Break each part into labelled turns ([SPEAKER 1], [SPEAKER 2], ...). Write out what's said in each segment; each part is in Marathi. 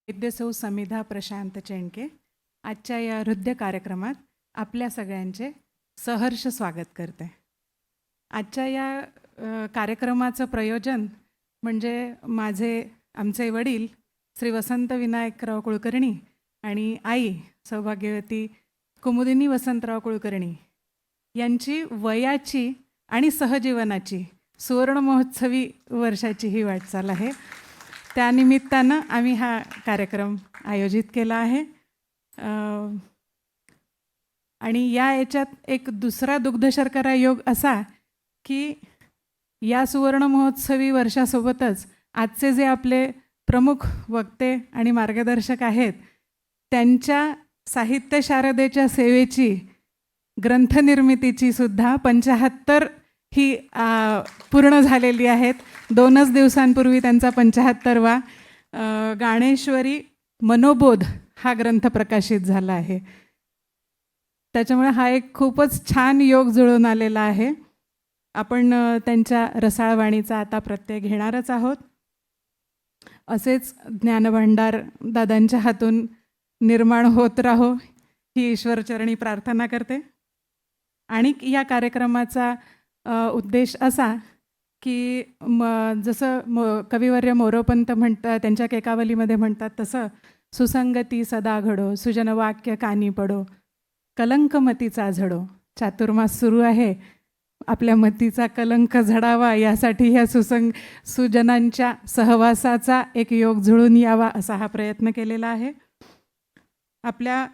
[SPEAKER 1] वैद्यसौ समिधा प्रशांत चेंडके आजच्या या हृदय कार्यक्रमात आपल्या सगळ्यांचे सहर्ष स्वागत करते. आजच्या या कार्यक्रमाचं प्रयोजन म्हणजे आमचे वडील श्री वसंत विनायकराव कुलकर्णी आणि आई सौभाग्यवती कुमुदिनी वसंतराव कुलकर्णी यांची वयाची आणि सहजीवनाची सुवर्ण महोत्सवी वर्षाची ही वाटचाल आहे. त्यानिमित्तानं आम्ही हा कार्यक्रम आयोजित केला आहे. आणि याच्यात एक दुसरा दुग्धशर्करा योग असा की या सुवर्ण महोत्सवी वर्षासोबतच आजचे जे आपले प्रमुख वक्ते आणि मार्गदर्शक आहेत त्यांच्या साहित्य शारदेच्या सेवेची ग्रंथनिर्मितीची सुद्धा 75 ही पूर्ण झालेली आहेत. 2च दिवसांपूर्वी त्यांचा 75वा गाणेश्वरी मनोबोध हा ग्रंथ प्रकाशित झाला आहे. त्याच्यामुळे हा एक खूपच छान योग जुळून आलेला आहे. आपण त्यांच्या रसाळवाणीचा आता प्रत्यय घेणारच आहोत. असेच ज्ञानभांडार दादांच्या हातून निर्माण होत राहो ही ईश्वरचरणी प्रार्थना करते. आणि या कार्यक्रमाचा उद्देश असा की जसं कविवर्य मोरोपंत म्हणतात त्यांच्या केकावलीमध्ये म्हणतात तसं सुसंगती सदा घडो, सुजनवाक्य कानी पडो, कलंक मतीचा झडो. चातुर्मास सुरू आहे, आपल्या मतीचा कलंक झडावा यासाठी ह्या सुजनांच्या सहवासाचा एक योग जुळून यावा असा हा प्रयत्न केलेला आहे. आपल्या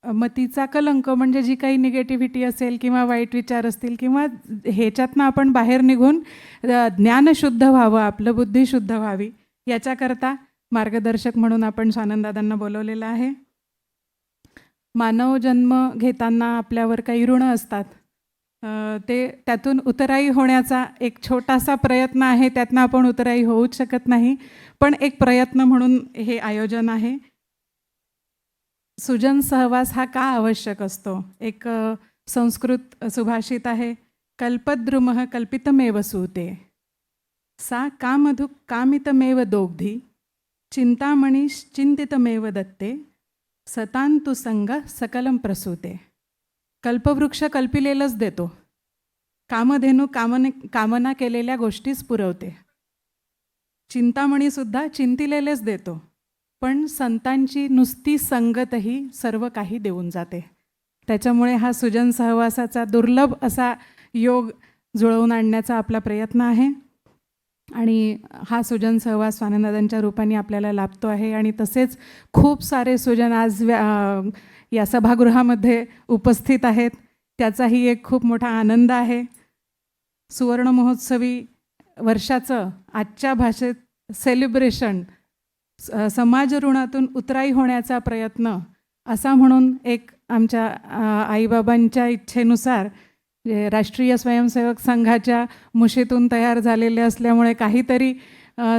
[SPEAKER 1] मतीचा कलंक म्हणजे जी काही निगेटिव्हिटी असेल किंवा वाईट विचार असतील किंवा ह्याच्यातनं आपण बाहेर निघून ज्ञान शुद्ध व्हावं, आपलं बुद्धी शुद्ध व्हावी याच्याकरता मार्गदर्शक म्हणून आपण स्वानंददादांना बोलवलेलं आहे. मानव जन्म घेताना आपल्यावर काही ऋण असतात, ते त्यातून उतराई होण्याचा एक छोटासा प्रयत्न आहे. त्यातनं आपण उतराई होऊच शकत नाही, पण एक प्रयत्न म्हणून हे आयोजन आहे. सुजन सहवास हा का आवश्यक असतो? एक संस्कृत सुभाषित आहे, कल्पद्रुमः कल्पितमेव सूते, सा कामधुक् कामितमेव दोग्धी, चिंतामणिश्चिंतितमेव दत्ते, सतांतु संग सकलम प्रसूते. कल्पवृक्ष कल्पिलेलंच देतो, कामधेनू कामना केलेल्या गोष्टीच पुरवते, चिंतामणीसुद्धा चिंतिलेलेच देतो, पण संतांची नुसती संगतही सर्व काही देऊन जाते. त्याच्यामुळे हा सुजन सहवासाचा दुर्लभ असा योग जुळवून आणण्याचा आपला प्रयत्न आहे. आणि हा सुजन सहवास स्वानंददादांच्या रूपाने आपल्याला लाभतो आहे. आणि तसेच खूप सारे सुजन आज या सभागृहामध्ये उपस्थित आहेत, त्याचाही एक खूप मोठा आनंद आहे. सुवर्ण महोत्सवी वर्षाचं आजच्या भाषेत सेलिब्रेशन, समाज ऋणातून उतराई होण्याचा प्रयत्न असा म्हणून एक आमच्या आईबाबांच्या इच्छेनुसार राष्ट्रीय स्वयंसेवक संघाच्या मुशीतून तयार झालेले असल्यामुळे काहीतरी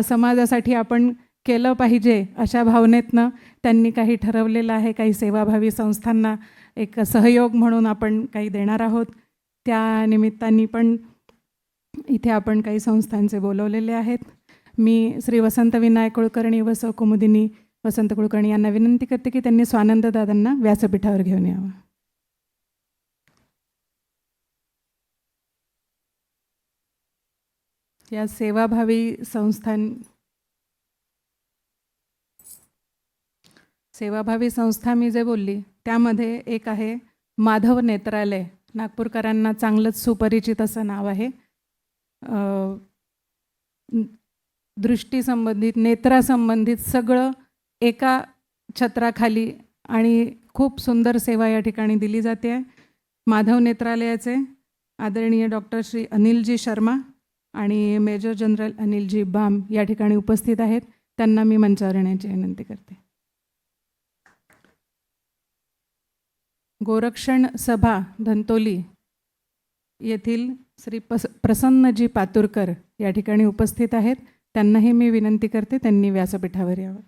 [SPEAKER 1] समाजासाठी आपण केलं पाहिजे अशा भावनेतनं त्यांनी काही ठरवलेलं आहे. काही सेवाभावी संस्थांना एक सहयोग म्हणून आपण काही देणार आहोत. त्या निमित्ताने पण इथे आपण काही संस्थांचे बोलवलेले आहेत. मी श्री वसंत विनायक कुलकर्णी व सौ कुमुदिनी वसंत कुलकर्णी यांना विनंती करते की त्यांनी स्वानंददादांना व्यासपीठावर घेऊन यावं. या सेवाभावी संस्था मी जे बोलली त्यामध्ये एक आहे माधव नेत्रालय. नागपूरकरांना चांगलंच सुपरिचित असं नाव आहे. दृष्टीसंबंधित, नेत्रासंबंधित सगळं एका छत्राखाली आणि खूप सुंदर सेवा या ठिकाणी दिली जाते आहे. माधव नेत्रालयाचे आदरणीय डॉक्टर श्री अनिलजी शर्मा आणि मेजर जनरल अनिलजी बाम या ठिकाणी उपस्थित आहेत. त्यांना मी मंचावर येण्याची विनंती करते. गोरक्षण सभा धंतोली येथील श्री प्रसन्नजी पातुरकर या ठिकाणी उपस्थित आहेत. त्यांनाही मी विनंती करते त्यांनी व्यासपीठावर यावं.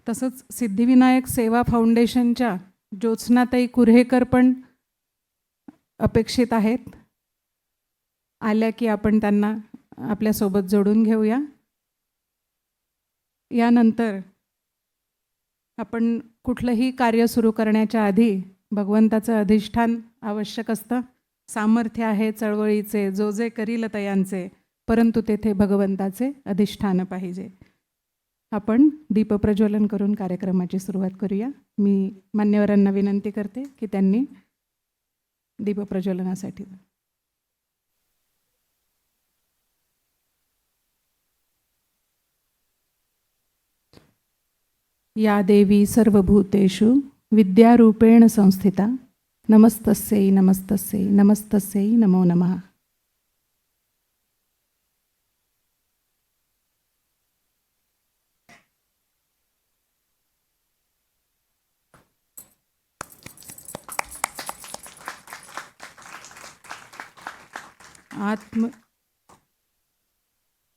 [SPEAKER 1] तसंच सिद्धिविनायक सेवा फाउंडेशनच्या ज्योत्स्नाताई कुऱ्हेकर पण अपेक्षित आहेत. आल्या की आपण त्यांना आपल्यासोबत जोडून घेऊया. यानंतर आपण कुठलंही कार्य सुरू करण्याच्या आधी भगवंताचं अधिष्ठान आवश्यक असतं. सामर्थ्य आहे चळवळीचे, जो जे करील तयांचे, परंतु तेथे भगवंताचे अधिष्ठान पाहिजे. आपण दीपप्रज्वलन करून कार्यक्रमाची सुरुवात करूया. मी मान्यवरांना विनंती करते की त्यांनी दीपप्रज्वलनासाठी. या देवी सर्वभूतेषु विद्यारूपेण संस्थिता नमस्तस्यै नमस्तस्यै नमस्तस्यै नमो नमः.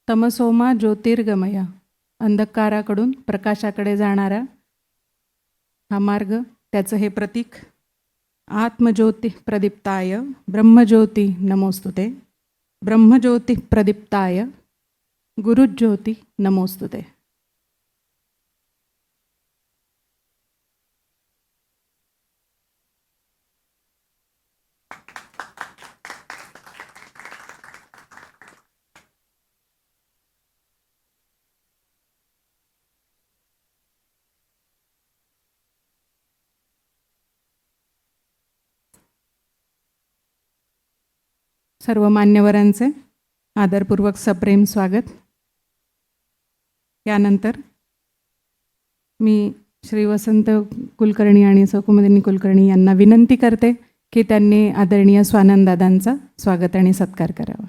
[SPEAKER 1] तमसोमा ज्योतिर्गमय, अंधकाराकडून प्रकाशाकडे जाणारा हा मार्ग, त्याचं हे प्रतीक. आत्मज्योती प्रदीप्ताय ब्रह्मज्योती नमोस्तुते, ब्रह्मज्योती प्रदीप्ताय गुरुज्योती नमोस्तुते. सर्व मान्यवरांचे आदरपूर्वक सप्रेम स्वागत. यानंतर मी श्री वसंत कुलकर्णी आणि सौ कुमुदिनी कुलकर्णी यांना विनंती करते की त्यांनी आदरणीय स्वानंददादांचा स्वागत आणि सत्कार करावा.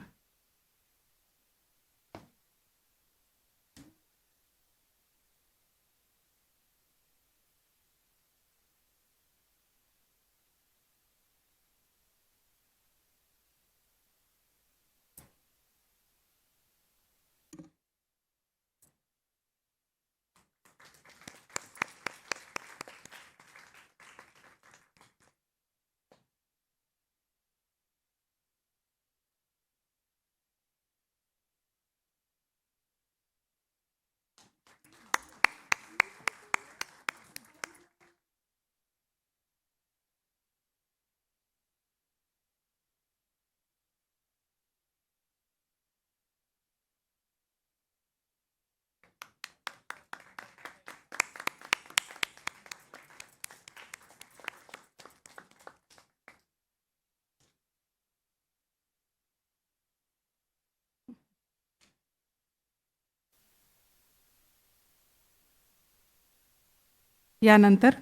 [SPEAKER 1] यानंतर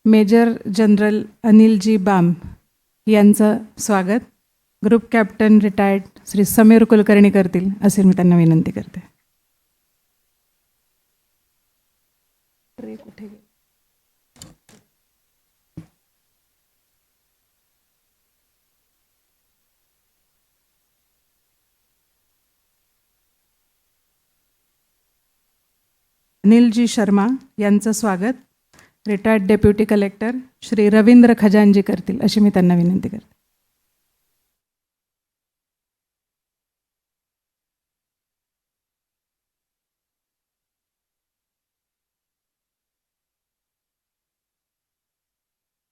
[SPEAKER 1] मेजर जनरल अनिलजी बाम यांचं स्वागत group captain retired Shri Sameer Kulkarni करतील असे मी त्यांना विनंती करते. अनिलजी शर्मा यांचं स्वागत retired deputy collector Shri Ravindra Khajanji करतील अशी मी त्यांना विनंती करते.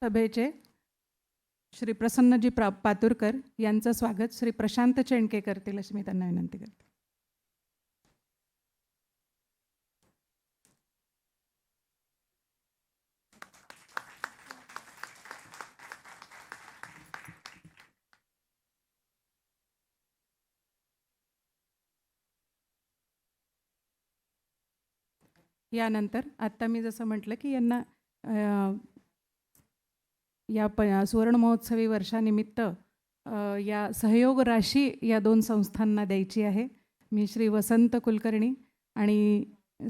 [SPEAKER 1] सभेचे श्री प्रसन्नजी पातुरकर यांचं स्वागत श्री प्रशांत चेंडके करतील अशी मी त्यांना विनंती करते. यानंतर आत्ता मी जसं म्हटलं की यांना या सुवर्ण महोत्सवी वर्षानिमित्त या सहयोग राशी या दोन संस्थांना द्यायची आहे. मी श्री वसंत कुलकर्णी आणि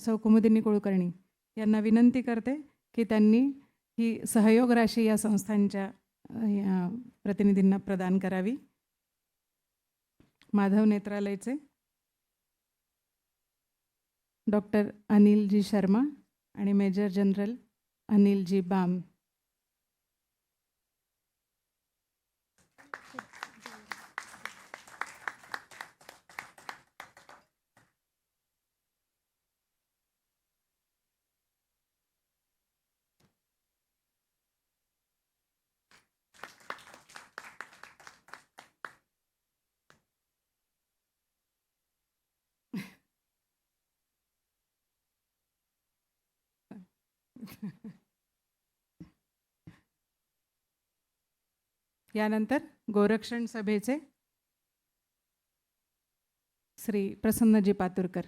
[SPEAKER 1] सौ कुमुदिनी कुलकर्णी यांना विनंती करते की त्यांनी ही सहयोग राशी या संस्थांच्या प्रतिनिधींना प्रदान करावी. माधव नेत्रालयचे डॉक्टर अनिलजी शर्मा आणि मेजर जनरल अनिलजी बाम. यानंतर गोरक्षण सभेचे श्री प्रसन्नजी पातुरकर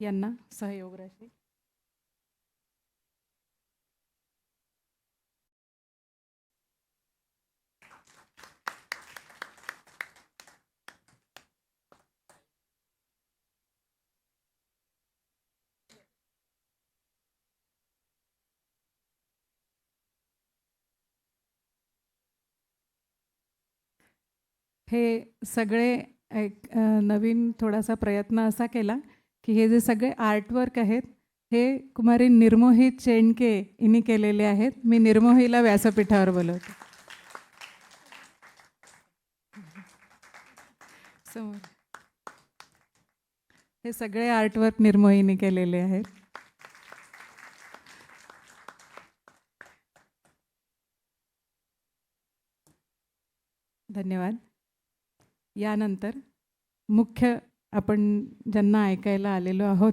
[SPEAKER 1] यांना सहयोग राशी. हे सगळे एक नवीन थोडासा प्रयत्न असा केला की हे जे सगळे आर्टवर्क आहेत हे कुमारी निर्मोही चेंडके यांनी केलेले आहेत. मी निर्मोहीला व्यासपीठावर बोलवते. समोर हे सगळे आर्टवर्क निर्मोहीने केलेले आहेत. धन्यवाद. यानंतर मुख्य आपण ज्यांना ऐकायला आलेलो आहोत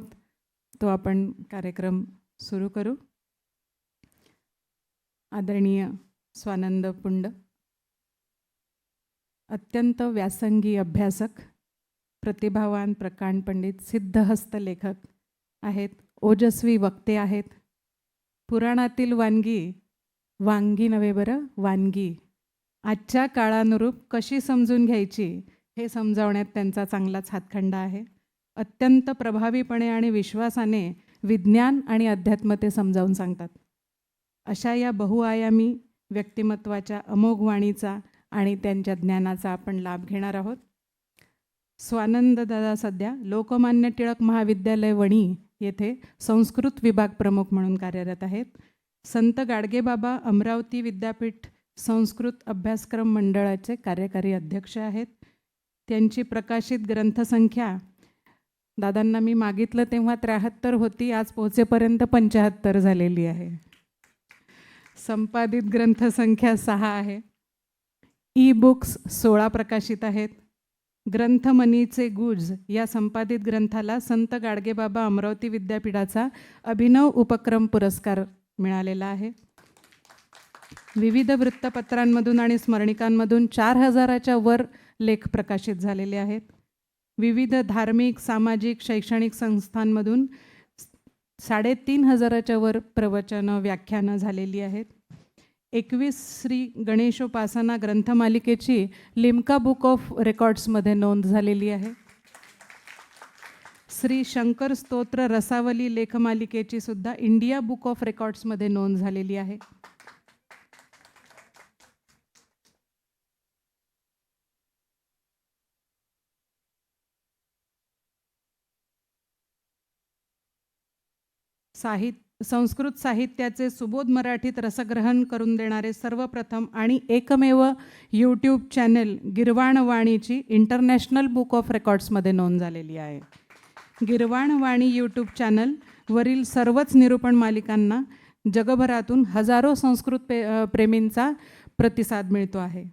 [SPEAKER 1] तो आपण कार्यक्रम सुरू करू. आदरणीय स्वानंद पुंड अत्यंत व्यासंगी अभ्यासक, प्रतिभावान प्रकांड पंडित, सिद्धहस्त लेखक आहेत, ओजस्वी वक्ते आहेत. पुराणातील वांगी नव्हे बरं, वानगी आजच्या काळानुरूप कशी समजून घ्यायची हे समजावण्यात त्यांचा चांगलाच हातखंडा आहे. अत्यंत प्रभावीपणे आणि विश्वासाने विज्ञान आणि अध्यात्म ते समजावून सांगतात. अशा या बहुआयामी व्यक्तिमत्वाच्या अमोघ वाणीचा आणि त्यांच्या ज्ञानाचा आपण लाभ घेणार आहोत. स्वानंद दादा सध्या लोकमान्य टिळक महाविद्यालय वणी येथे संस्कृत विभाग प्रमुख म्हणून कार्यरत आहेत. संत गाडगेबाबा अमरावती विद्यापीठ संस्कृत अभ्यासक्रम मंडळाचे कार्यकारी अध्यक्ष आहेत. त्यांची प्रकाशित ग्रंथसंख्या दादांना मी मागितलं तेव्हा 73 होती, आज पोहोचेपर्यंत 75 झालेली आहे. संपादित ग्रंथसंख्या 6 आहे. ई बुक्स 16 प्रकाशित आहेत. ग्रंथमनीचे गुज या संपादित ग्रंथाला संत गाडगेबाबा अमरावती विद्यापीठाचा अभिनव उपक्रम पुरस्कार मिळालेला आहे. विविध वृत्तपत्रांमधून आणि स्मरणिकांमधून 4000च्या वर लेख प्रकाशित झालेले आहेत. विविध धार्मिक, सामाजिक, शैक्षणिक संस्थांमधून 3500च्या वर प्रवचनं, व्याख्यानं झालेली आहेत. 21 श्री गणेशोपासना ग्रंथमालिकेची लिम्का बुक ऑफ रेकॉर्ड्समध्ये नोंद झालेली आहे. श्री शंकर स्तोत्र रसावली लेखमालिकेची सुद्धा इंडिया बुक ऑफ रेकॉर्ड्समध्ये नोंद झालेली आहे. संस्कृत साहित्याचे सुबोध मराठीत रसग्रहण करून देणारे सर्वप्रथम आणि एकमेव यूट्यूब चॅनल गिरवाणवाणीची इंटरनॅशनल बुक ऑफ रेकॉर्ड्समध्ये नोंद झालेली आहे. गिरवाणवाणी यूट्यूब चॅनलवरील सर्वच निरूपण मालिकांना जगभरातून हजारो संस्कृत प्रेमींचा प्रतिसाद मिळतो आहे.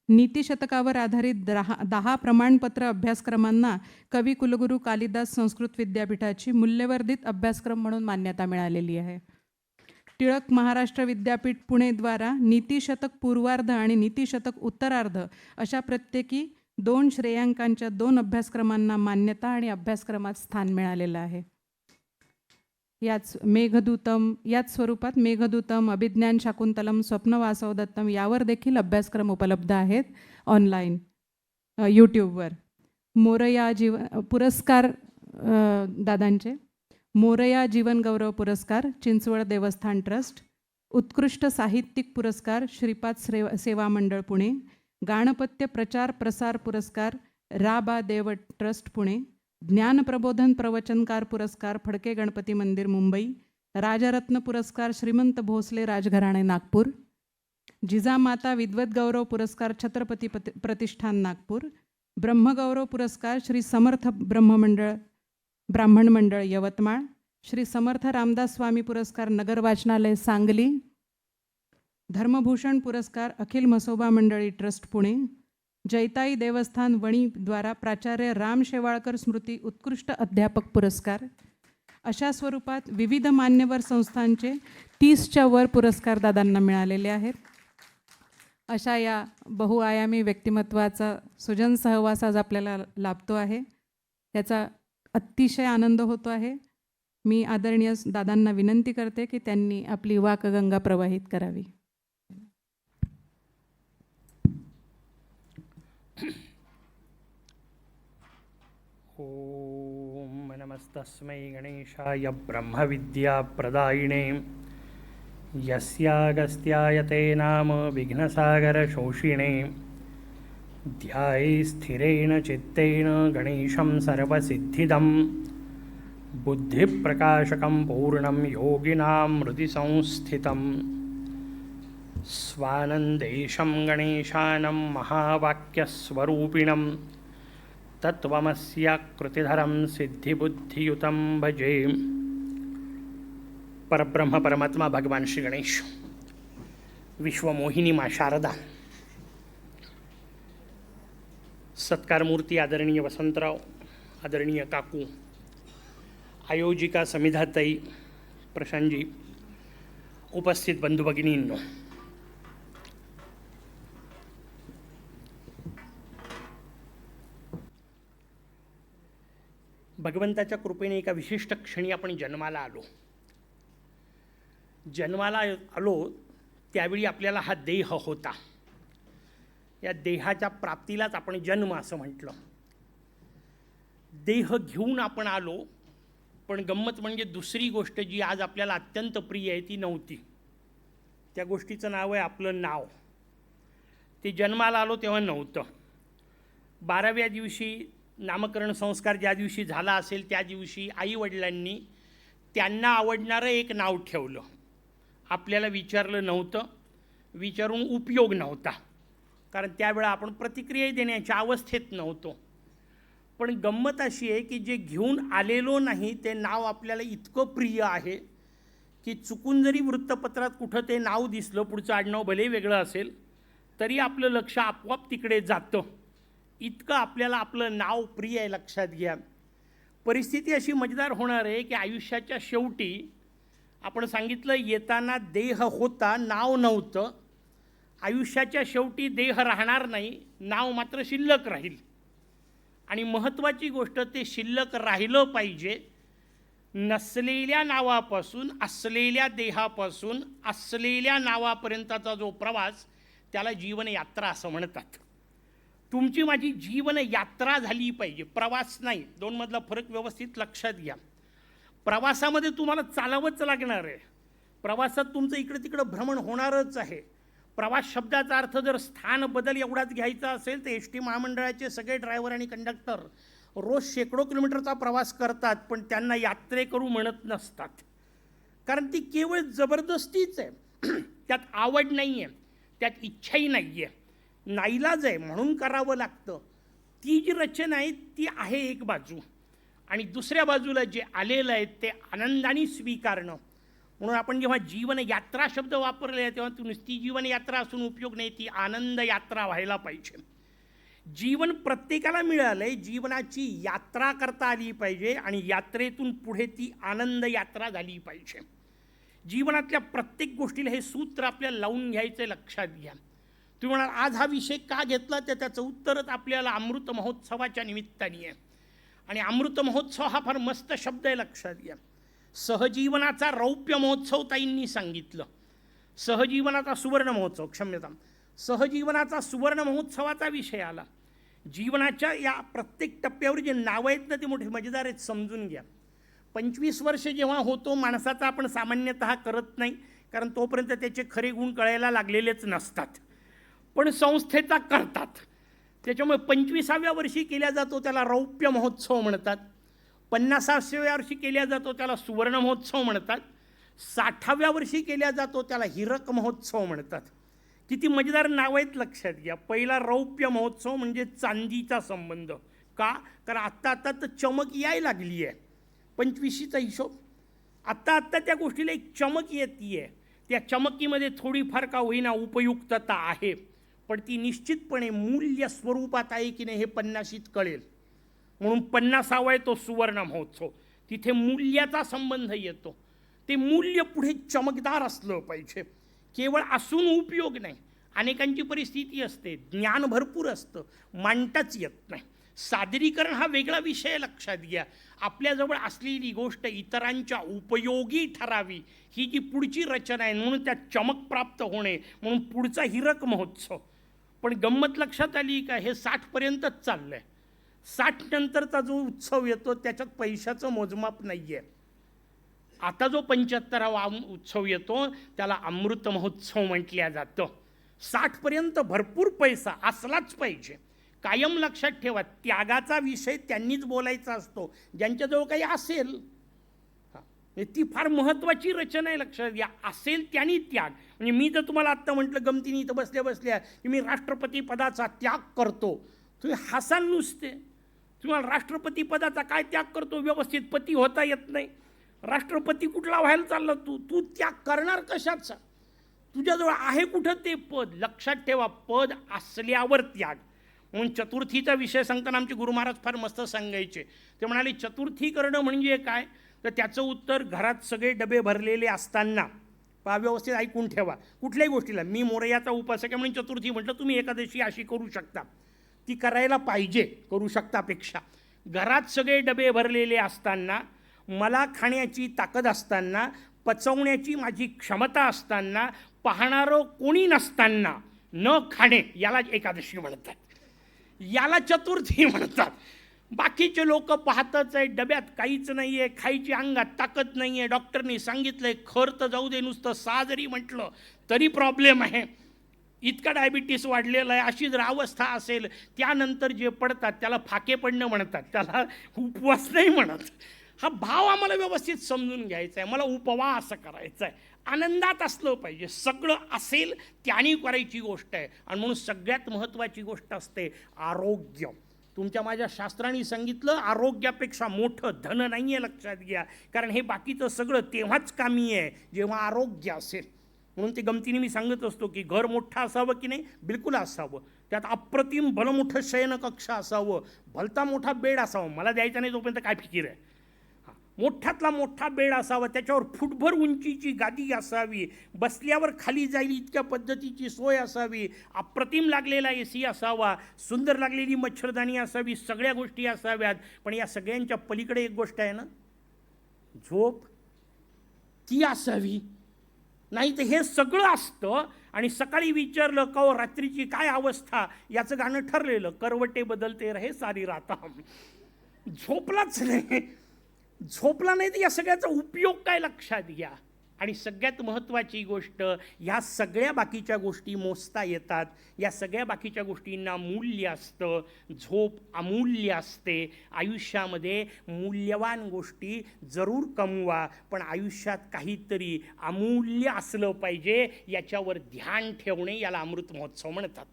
[SPEAKER 1] नीतिशतकावर आधारित 10 प्रमाणपत्र अभ्यासक्रमांना कवी कुलगुरू कालिदास संस्कृत विद्यापीठाची मूल्यवर्धित अभ्यासक्रम म्हणून मान्यता मिळालेली आहे. टिळक महाराष्ट्र विद्यापीठ पुणेद्वारा नीतिशतक पूर्वार्ध आणि नीतिशतक उत्तरार्ध अशा प्रत्येकी 2 श्रेयांकांच्या 2 अभ्यासक्रमांना मान्यता आणि अभ्यासक्रमात स्थान मिळालेलं आहे. याच स्वरूपात मेघदूतम, अभिज्ञान शाकुंतलम, स्वप्नवासव दत्तम यावर देखील अभ्यासक्रम उपलब्ध आहेत ऑनलाईन यूट्यूबवर. मोरया पुरस्कार दादांचे मोरया जीवन गौरव पुरस्कार चिंचवड देवस्थान ट्रस्ट, उत्कृष्ट साहित्यिक पुरस्कार श्रीपाद सेवा मंडळ पुणे, गाणपत्य प्रचार प्रसार पुरस्कार रा.बा. देव ट्रस्ट पुणे, ज्ञानप्रबोधन प्रवचनकार पुरस्कार फडके गणपती मंदिर मुंबई, राजरत्न पुरस्कार श्रीमंत भोसले राजघराणे नागपूर, जिजामाता विद्वत गौरव पुरस्कार छत्रपती प्रतिष्ठान नागपूर, ब्रह्मगौरव पुरस्कार श्री समर्थ ब्राह्मण मंडळ यवतमाळ, श्री समर्थ रामदास स्वामी पुरस्कार नगर वाचनालय सांगली, धर्मभूषण पुरस्कार अखिल म्हसोबा मंडळी ट्रस्ट पुणे, जैताई देवस्थान वणी द्वारा प्राचार्य राम शेवाळकर स्मृती उत्कृष्ट अध्यापक पुरस्कार, अशा स्वरूपात विविध मान्यवर संस्थांचे 30च्या वर पुरस्कार दादांना मिळालेले आहेत. अशा या बहुआयामी व्यक्तिमत्वाचा सुजन सहवास आज आपल्याला लाभतो आहे. याचा अतिशय आनंद होतो आहे. मी आदरणीय दादांना विनंती करते की त्यांनी आपली वाकगंगा प्रवाहित करावी.
[SPEAKER 2] ओम नमस्तस्मै गणेशाय ब्रह्मविद्याप्रदायिने यस्यागस्त्यायते नाम विघ्नसागरशोषिणे ध्याये स्थिरेण चित्तेन गणेशं सर्वसिद्धिदं बुद्धिप्रकाशकं पूर्णं योगिनां हृदि संस्थितं स्वानन्देशं गणेशानं महावाक्यस्वरूपिणं तत्त्वमस्याकृतिधरं सिद्धिबुद्धियुतं भजे. परब्रह्म परमात्मा भगवान श्री गणेश, विश्वमोहिनी माँ शारदा, सत्कारमूर्ती आदरणीय वसंतराव, आदरणीय काकू, आयोजिका समिधाताई, प्रशांतजी, उपस्थित बंधू भगिनींनो, भगवंताच्या कृपेने एका विशिष्ट क्षणी आपण जन्माला आलो. जन्माला आलो त्यावेळी आपल्याला हा देह होता. या देहाच्या प्राप्तीलाच आपण जन्म असं म्हटलं. देह घेऊन आपण आलो, पण गंमत म्हणजे दुसरी गोष्ट जी आज आपल्याला अत्यंत प्रिय आहे ती नव्हती. त्या गोष्टीचं नाव आहे आपलं नाव. ते जन्माला आलो तेव्हा नव्हतं. 12व्या दिवशी नामकरण संस्कार ज्या दिवशी झाला असेल त्या दिवशी आईवडिलांनी त्यांना आवडणारं एक नाव ठेवलं. आपल्याला विचारलं नव्हतं, विचारून उपयोग नव्हता, कारण त्यावेळा आपण प्रतिक्रिया देण्याच्या अवस्थेत नव्हतो. पण गंमत अशी आहे की जे घेऊन आलेलो नाही ते नाव आपल्याला इतकं प्रिय आहे की चुकून जरी वृत्तपत्रात कुठं ते नाव दिसलं, पुढचं आडनाव भले वेगळं असेल तरी आपलं लक्ष आपोआप तिकडे जातं. इतकं आपल्याला आपलं नाव प्रिय आहे. लक्षात घ्या, परिस्थिती अशी मजेदार होणार आहे की आयुष्याच्या शेवटी आपण सांगितलं येताना देह होता, नाव नव्हतं. आयुष्याच्या शेवटी देह राहणार नाही, नाव मात्र शिल्लक राहील. आणि महत्त्वाची गोष्ट, ते शिल्लक राहिलं पाहिजे. नसलेल्या नावापासून, असलेल्या देहापासून असलेल्या नावापर्यंतचा जो प्रवास त्याला जीवनयात्रा असं म्हणतात. तुमची माझी जीवनयात्रा झाली पाहिजे, प्रवास नाही. दोनमधला फरक व्यवस्थित लक्षात घ्या. प्रवासामध्ये तुम्हाला चालावंच लागणार आहे. प्रवासात तुमचं इकडं तिकडं भ्रमण होणारच आहे. प्रवास शब्दाचा अर्थ जर स्थान बदल एवढाच घ्यायचा असेल तर एस टी महामंडळाचे सगळे ड्रायव्हर आणि कंडक्टर रोज शेकडो किलोमीटरचा प्रवास करतात, पण त्यांना यात्रेकरू म्हणत नसतात, कारण ती केवळ जबरदस्तीच आहे. त्यात आवड नाही आहे, त्यात इच्छाही नाही आहे, नाईलाज आहे म्हणून करावं लागतं. ती जी रचना आहे ती आहे एक बाजू, आणि दुसऱ्या बाजूला जे आलेलं आहे ते आनंदाने स्वीकारणं. म्हणून आपण जेव्हा जीवनयात्रा शब्द वापरले आहे तेव्हा नुसती जीवनयात्रा असून उपयोग नाही, ती आनंद यात्रा व्हायला पाहिजे. जीवन प्रत्येकाला मिळालं आहे, जीवनाची यात्रा करता आली पाहिजे आणि यात्रेतून पुढे ती आनंद यात्रा झाली पाहिजे. जीवनातल्या प्रत्येक गोष्टीला हे सूत्र आपल्याला लावून घ्यायचं आहे. लक्षात घ्या. तुम्ही म्हणाल आज हा विषय का घेतला, तर त्याचं उत्तरच आपल्याला अमृत महोत्सवाच्या निमित्ताने आहे. आणि अमृत महोत्सव हा फार मस्त शब्द आहे. लक्षात घ्या. सहजीवनाचा रौप्य महोत्सव ताईंनी सांगितलं. सहजीवनाचा सुवर्ण महोत्सव, क्षम्यता, सहजीवनाचा सुवर्ण महोत्सवाचा विषय आला. जीवनाच्या या प्रत्येक टप्प्यावर जे नावं आहेत ना ते मोठे मजेदार आहेत, समजून घ्या. 25 वर्ष जेव्हा होतो माणसाचा आपण सामान्यतः करत नाही, कारण तोपर्यंत त्याचे खरे गुण कळायला लागलेलेच नसतात, पण संस्थेचा करतात. त्याच्यामुळे 25व्या वर्षी केल्या जातो त्याला रौप्य महोत्सव म्हणतात. 50व्या वर्षी केल्या जातो त्याला सुवर्ण महोत्सव म्हणतात. 60व्या वर्षी केल्या जातो त्याला हिरक महोत्सव म्हणतात. किती मजेदार नाव आहेत. लक्षात घ्या. पहिला रौप्य महोत्सव म्हणजे चांदीचा संबंध. का? कारण आत्ता तर चमक यायला लागली आहे. 25शीचा हिशोब आत्ता त्या गोष्टीला एक चमक येते आहे. त्या चमकीमध्ये थोडीफार का होईना उपयुक्तता आहे, पण ती निश्चितपणे मूल्य स्वरूपात आहे की नाही हे 50शीत कळेल. म्हणून 50वा आहे तो सुवर्ण महोत्सव. तिथे मूल्याचा संबंध येतो. ते मूल्य पुढे चमकदार असलं पाहिजे. केवळ असून उपयोग नाही. अनेकांची परिस्थिती असते, ज्ञान भरपूर असतं, मांडताच येत नाही. सादरीकरण हा वेगळा विषय लक्षात घ्या. आपल्याजवळ असलेली गोष्ट इतरांच्या उपयोगी ठरावी ही जी पुढची रचना आहे, म्हणून त्यात चमक प्राप्त होणे, म्हणून पुढचा हिरक महोत्सव. पण गंमत लक्षात आली का, हे 60पर्यंतच चाललं आहे. 60 नंतरचा जो उत्सव येतो त्याच्यात पैशाचं मोजमाप नाही आहे. आता जो 75वा उत्सव येतो त्याला अमृत महोत्सव म्हटल्या जातं. 60पर्यंत भरपूर पैसा असलाच पाहिजे. कायम लक्षात ठेवा, त्यागाचा विषय त्यांनीच बोलायचा असतो ज्यांच्याजवळ काही असेल. ती फार महत्त्वाची रचना आहे, लक्षात घ्या. असेल त्यांनी त्याग. म्हणजे मी जर तुम्हाला आत्ता म्हटलं गमतीने इथं बसल्या बसल्या की मी राष्ट्रपती पदाचा त्याग करतो, तुम्ही हसाल नुसते. तुम्हाला राष्ट्रपती पदाचा काय त्याग करतो? व्यवस्थित पती होता येत नाही. राष्ट्रपती कुठला व्हायला चालला तू त्याग करणार कशाचा? तुझ्याजवळ आहे कुठं ते पद? लक्षात ठेवा, पद असल्यावर त्याग. म्हणून चतुर्थीचा विषय सांगताना आमचे गुरु महाराज फार मस्त सांगायचे. ते म्हणाले चतुर्थी करणं म्हणजे काय, तर त्याचं उत्तर घरात सगळे डबे भरलेले असताना. पहा, व्यवस्थित ऐकून ठेवा. कुठल्याही गोष्टीला मी मोरयाचा उपासक आहे म्हणून चतुर्थी म्हटलं, तुम्ही एकादशी अशी करू शकता, ती करायला पाहिजे, करू शकतापेक्षा. घरात सगळे डबे भरलेले असताना, मला खाण्याची ताकद असताना, पचवण्याची माझी क्षमता असताना, पाहणारं कोणी नसताना न खाणे, याला एकादशी म्हणतात, याला चतुर्थी म्हणतात. बाकीचे लोक पाहतच आहे, डब्यात काहीच नाही आहे, खायची अंगात ताकद नाही आहे, डॉक्टरनी सांगितलंय खर तर जाऊ दे, नुसतं 6 जरी म्हटलं तरी प्रॉब्लेम आहे, इतका डायबिटीस वाढलेला आहे, अशी जर अवस्था असेल, त्यानंतर जे पडतात त्याला फाके पडणं म्हणतात, त्याला उपवास नाही म्हणत. हा भाव आम्हाला व्यवस्थित समजून घ्यायचा आहे. मला उपवास करायचा आहे, आनंदात असलं पाहिजे. सगळं असेल त्याने करायची गोष्ट आहे. आणि म्हणून सगळ्यात महत्त्वाची गोष्ट असते आरोग्य. तुमच्या माझ्या शास्त्रांनी सांगितलं, आरोग्यापेक्षा मोठं धन नाही आहे, लक्षात घ्या. कारण हे बाकीचं सगळं तेव्हाच कामी आहे जेव्हा आरोग्य असेल. म्हणून ते गमतीने मी सांगत असतो की घर मोठं असावं की नाही, बिलकुल असावं. त्यात अप्रतिम भलमोठं शयनकक्ष असावं, भलता मोठा बेड असावं. मला द्यायचा नाही तोपर्यंत काय फिकीर आहे. मोठातला मोठा बेड असावा, त्याच्यावर फुटभर उंचीची गादी असावी, बसल्यावर खाली जाईल इतक्या पद्धतीची सोय असावी, अप्रतिम लागलेला AC असावा, सुंदर लागलेली मच्छरदाणी असावी, सगळ्या गोष्टी असाव्यात. पण या सगळ्यांच्या पलीकडे एक गोष्ट आहे ना, झोप, ती असावी. नाही तर हे सगळं असतं आणि सकाळी विचारलं का हो रात्रीची काय अवस्था, याचं गाणं ठरलेलं, करवटे बदलते रहे सारी रात. झोपलाच नाही. झोपला नाही तर या सगळ्याचा उपयोग काय, लक्षात घ्या. आणि सगळ्यात महत्त्वाची गोष्ट, ह्या सगळ्या बाकीच्या गोष्टी मोजता येतात, या सगळ्या बाकीच्या गोष्टींना मूल्य असतं. झोप अमूल्य असते. आयुष्यामध्ये मूल्यवान गोष्टी जरूर कमवा, पण आयुष्यात काहीतरी अमूल्य असलं पाहिजे, याच्यावर ध्यान ठेवणे, याला अमृत महोत्सव म्हणतात.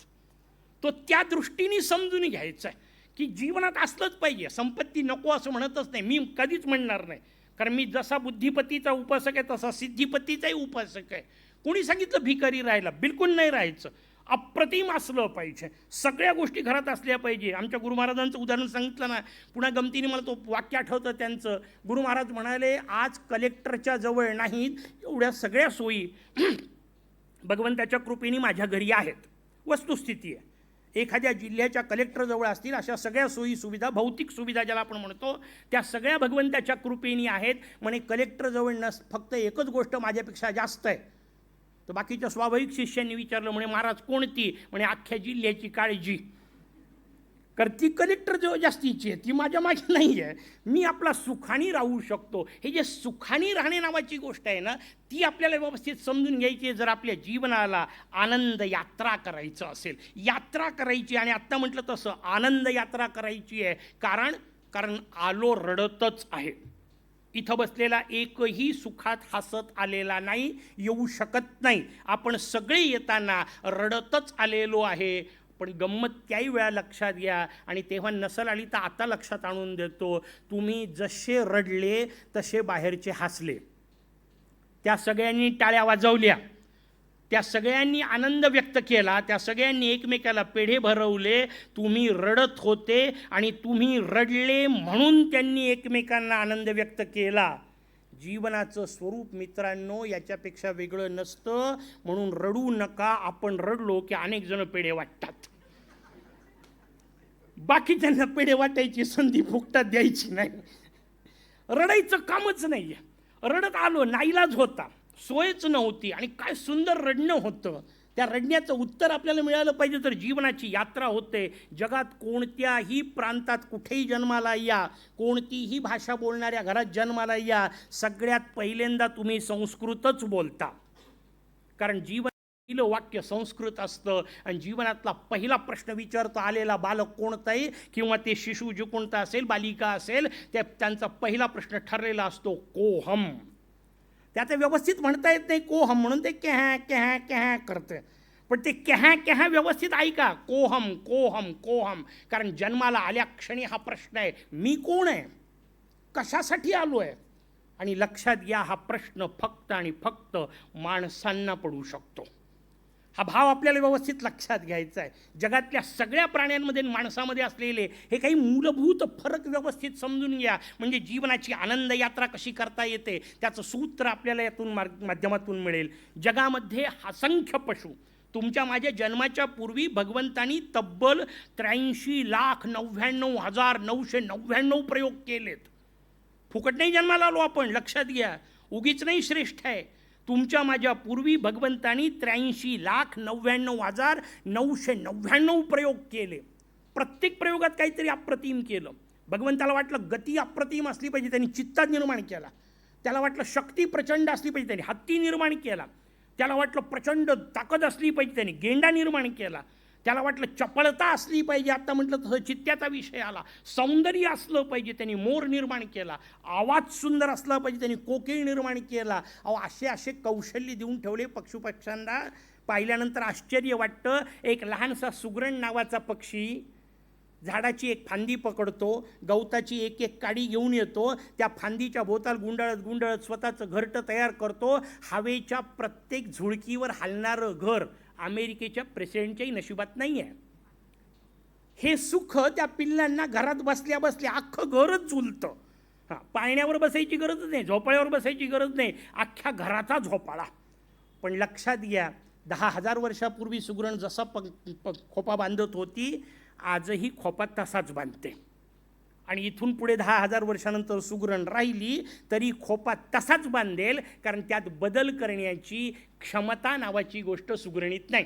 [SPEAKER 2] तो त्या दृष्टीने समजून घ्यायचा आहे की जीवनात असलंच पाहिजे. संपत्ती नको असं म्हणतच नाही, मी कधीच म्हणणार नाही. कारण मी जसा बुद्धिपतीचा उपासक आहे तसा सिद्धिपतीचाही उपासक आहे. कोणी सांगितलं भिकारी राहायला? बिलकुल नाही राहायचं. अप्रतिम असलं पाहिजे, सगळ्या गोष्टी घरात असल्या पाहिजे. आमच्या गुरु महाराजांचं उदाहरण सांगितलं ना, पुन्हा गमतीने मला तो वाक्य आठवतं त्यांचं. गुरु महाराज म्हणाले, आज कलेक्टरच्या जवळ नाहीत एवढ्या सगळ्या सोयी भगवंताच्या कृपेने माझ्या घरी आहेत. वस्तुस्थिती आहे, एखाद्या जिल्ह्याच्या कलेक्टरजवळ असतील अशा सगळ्या सोयी सुविधा, भौतिक सुविधा ज्याला आपण म्हणतो, त्या सगळ्या भगवंताच्या कृपेने आहेत. म्हणे कलेक्टरजवळ फक्त एकच गोष्ट माझ्यापेक्षा जास्त आहे. तर बाकीच्या स्वाभाविक शिष्यांनी विचारलं, म्हणे महाराज कोणती? म्हणे अख्ख्या जिल्ह्याची काळजी. कारण ती कलेक्टर जो जास्तीची आहे ती माझ्या मागे नाही आहे. मी आपला सुखाने राहू शकतो. हे जे सुखाने राहणे नावाची गोष्ट आहे ना, ती आपल्याला व्यवस्थित समजून घ्यायची आहे. जर आपल्या जीवनाला आनंद यात्रा करायचं असेल, यात्रा करायची, आणि आत्ता म्हटलं तसं आनंद यात्रा करायची आहे. कारण आलो रडतच आहे. इथं बसलेला एकही सुखात हसत आलेला नाही, येऊ शकत नाही. आपण सगळे येताना रडतच आलेलो आहे. पण गंमत त्याही वेळा लक्षात घ्या, आणि तेव्हा नसल आली तर आता लक्षात आणून देतो. तुम्ही जसे रडले तसे बाहेरचे हसले. त्या सगळ्यांनी टाळ्या वाजवल्या. त्या सगळ्यांनी आनंद व्यक्त केला, त्या सगळ्यांनी एकमेकाला पेढे भरवले, तुम्ही रडत होते आणि तुम्ही रडले म्हणून त्यांनी एकमेकांना आनंद व्यक्त केला. जीवनाचं स्वरूप मित्रांनो याच्यापेक्षा वेगळं नसतं, म्हणून रडू नका. आपण रडलो की अनेक जण पेढे वाटतात. बाकीच्यांना पेढे वाटायची संधी फुकटात द्यायची नाही. रडायचं कामच नाही आहे. रडत आलो, नाईलाज होता, सोयच नव्हती आणि काय सुंदर रडणं होतं. त्या रडण्याचं उत्तर आपल्याला मिळालं पाहिजे तर जीवनाची यात्रा होते. जगात कोणत्याही प्रांतात कुठेही जन्माला या, कोणतीही भाषा बोलणाऱ्या घरात जन्माला या, सगळ्यात पहिल्यांदा तुम्ही संस्कृतच बोलता. कारण जीवन पहिलं वाक्य संस्कृत असतं आणि जीवनातला पहिला प्रश्न विचारता आलेला बालक कोणतं आहे किंवा ते शिशु जे कोणतं असेल, बालिका असेल, त्यांचा पहिला प्रश्न ठरलेला असतो कोहम. त्याचं व्यवस्थित म्हणता येत नाही कोहम म्हणून ते कॅ कॅ कॅ करतं, पण ते कॅ कॅ व्यवस्थित ऐका, कोहम कोहम कोहम. कारण जन्माला आल्या क्षणी हा प्रश्न आहे, मी कोण आहे, कशासाठी आलो आहे. आणि लक्षात घ्या, हा प्रश्न फक्त आणि फक्त माणसांना पडू शकतो. हा भाव आपल्याला व्यवस्थित लक्षात घ्यायचा आहे. जगातल्या सगळ्या प्राण्यांमध्ये माणसामध्ये असलेले हे काही मूलभूत फरक व्यवस्थित समजून घ्या, म्हणजे जीवनाची आनंद यात्रा कशी करता येते त्याचं सूत्र आपल्याला यातून माध्यमातून मिळेल. जगामध्ये असंख्य पशु, तुमच्या माझ्या जन्माच्या पूर्वी भगवंतांनी तब्बल 83,99,999 प्रयोग केलेत. फुकट नाही जन्माला आलो आपण, लक्षात घ्या. उगीच नाही श्रेष्ठ आहे. तुमच्या माझ्या पूर्वी भगवंतांनी 83,99,999 प्रयोग केले. प्रत्येक प्रयोगात काहीतरी अप्रतिम केलं. भगवंताला वाटलं गती अप्रतिम असली पाहिजे, त्यांनी चित्ता निर्माण केला. त्याला वाटलं शक्ती प्रचंड असली पाहिजे, त्यांनी हत्ती निर्माण केला. त्याला वाटलं प्रचंड ताकद असली पाहिजे, त्यांनी गेंडा निर्माण केला. त्याला वाटलं चपळता असली पाहिजे, आता म्हटलं तसं चित्त्याचा विषय आला. सौंदर्य असलं पाहिजे, त्यांनी मोर निर्माण केला. आवाज सुंदर असला पाहिजे, त्यांनी कोकिळ निर्माण केला. असे असे कौशल्य देऊन ठेवले पक्षांना. पाहिल्यानंतर आश्चर्य वाटतं. एक लहानसा सुगरण नावाचा पक्षी झाडाची एक फांदी पकडतो, गवताची एक एक काडी घेऊन येतो, त्या फांदीच्या भोवताल गुंडाळत गुंडाळत स्वतःचं घरटं तयार करतो. हवेच्या प्रत्येक झुळकीवर हलणारं घर अमेरिकेच्या प्रेसिडेंटच्याही नशिबात नाही आहे. हे सुख त्या पिल्लांना घरात बसल्या बसल्या अख्खं घरच झुलतं. पाळण्यावर बसायची गरज नाही, झोपाळ्यावर बसायची गरज नाही, अख्ख्या घराचा झोपाळा. पण लक्षात घ्या, 10,000 वर्षापूर्वी सुगरण जसा खोपा बांधत होती, आजही खोपा तसाच बांधते. आणि इथून पुढे 10,000 वर्षानंतर सुगरण राहिली तरी खोपा तसाच बांधेल, कारण त्यात बदल करण्याची क्षमता नावाची गोष्ट सुगरणीत नाही.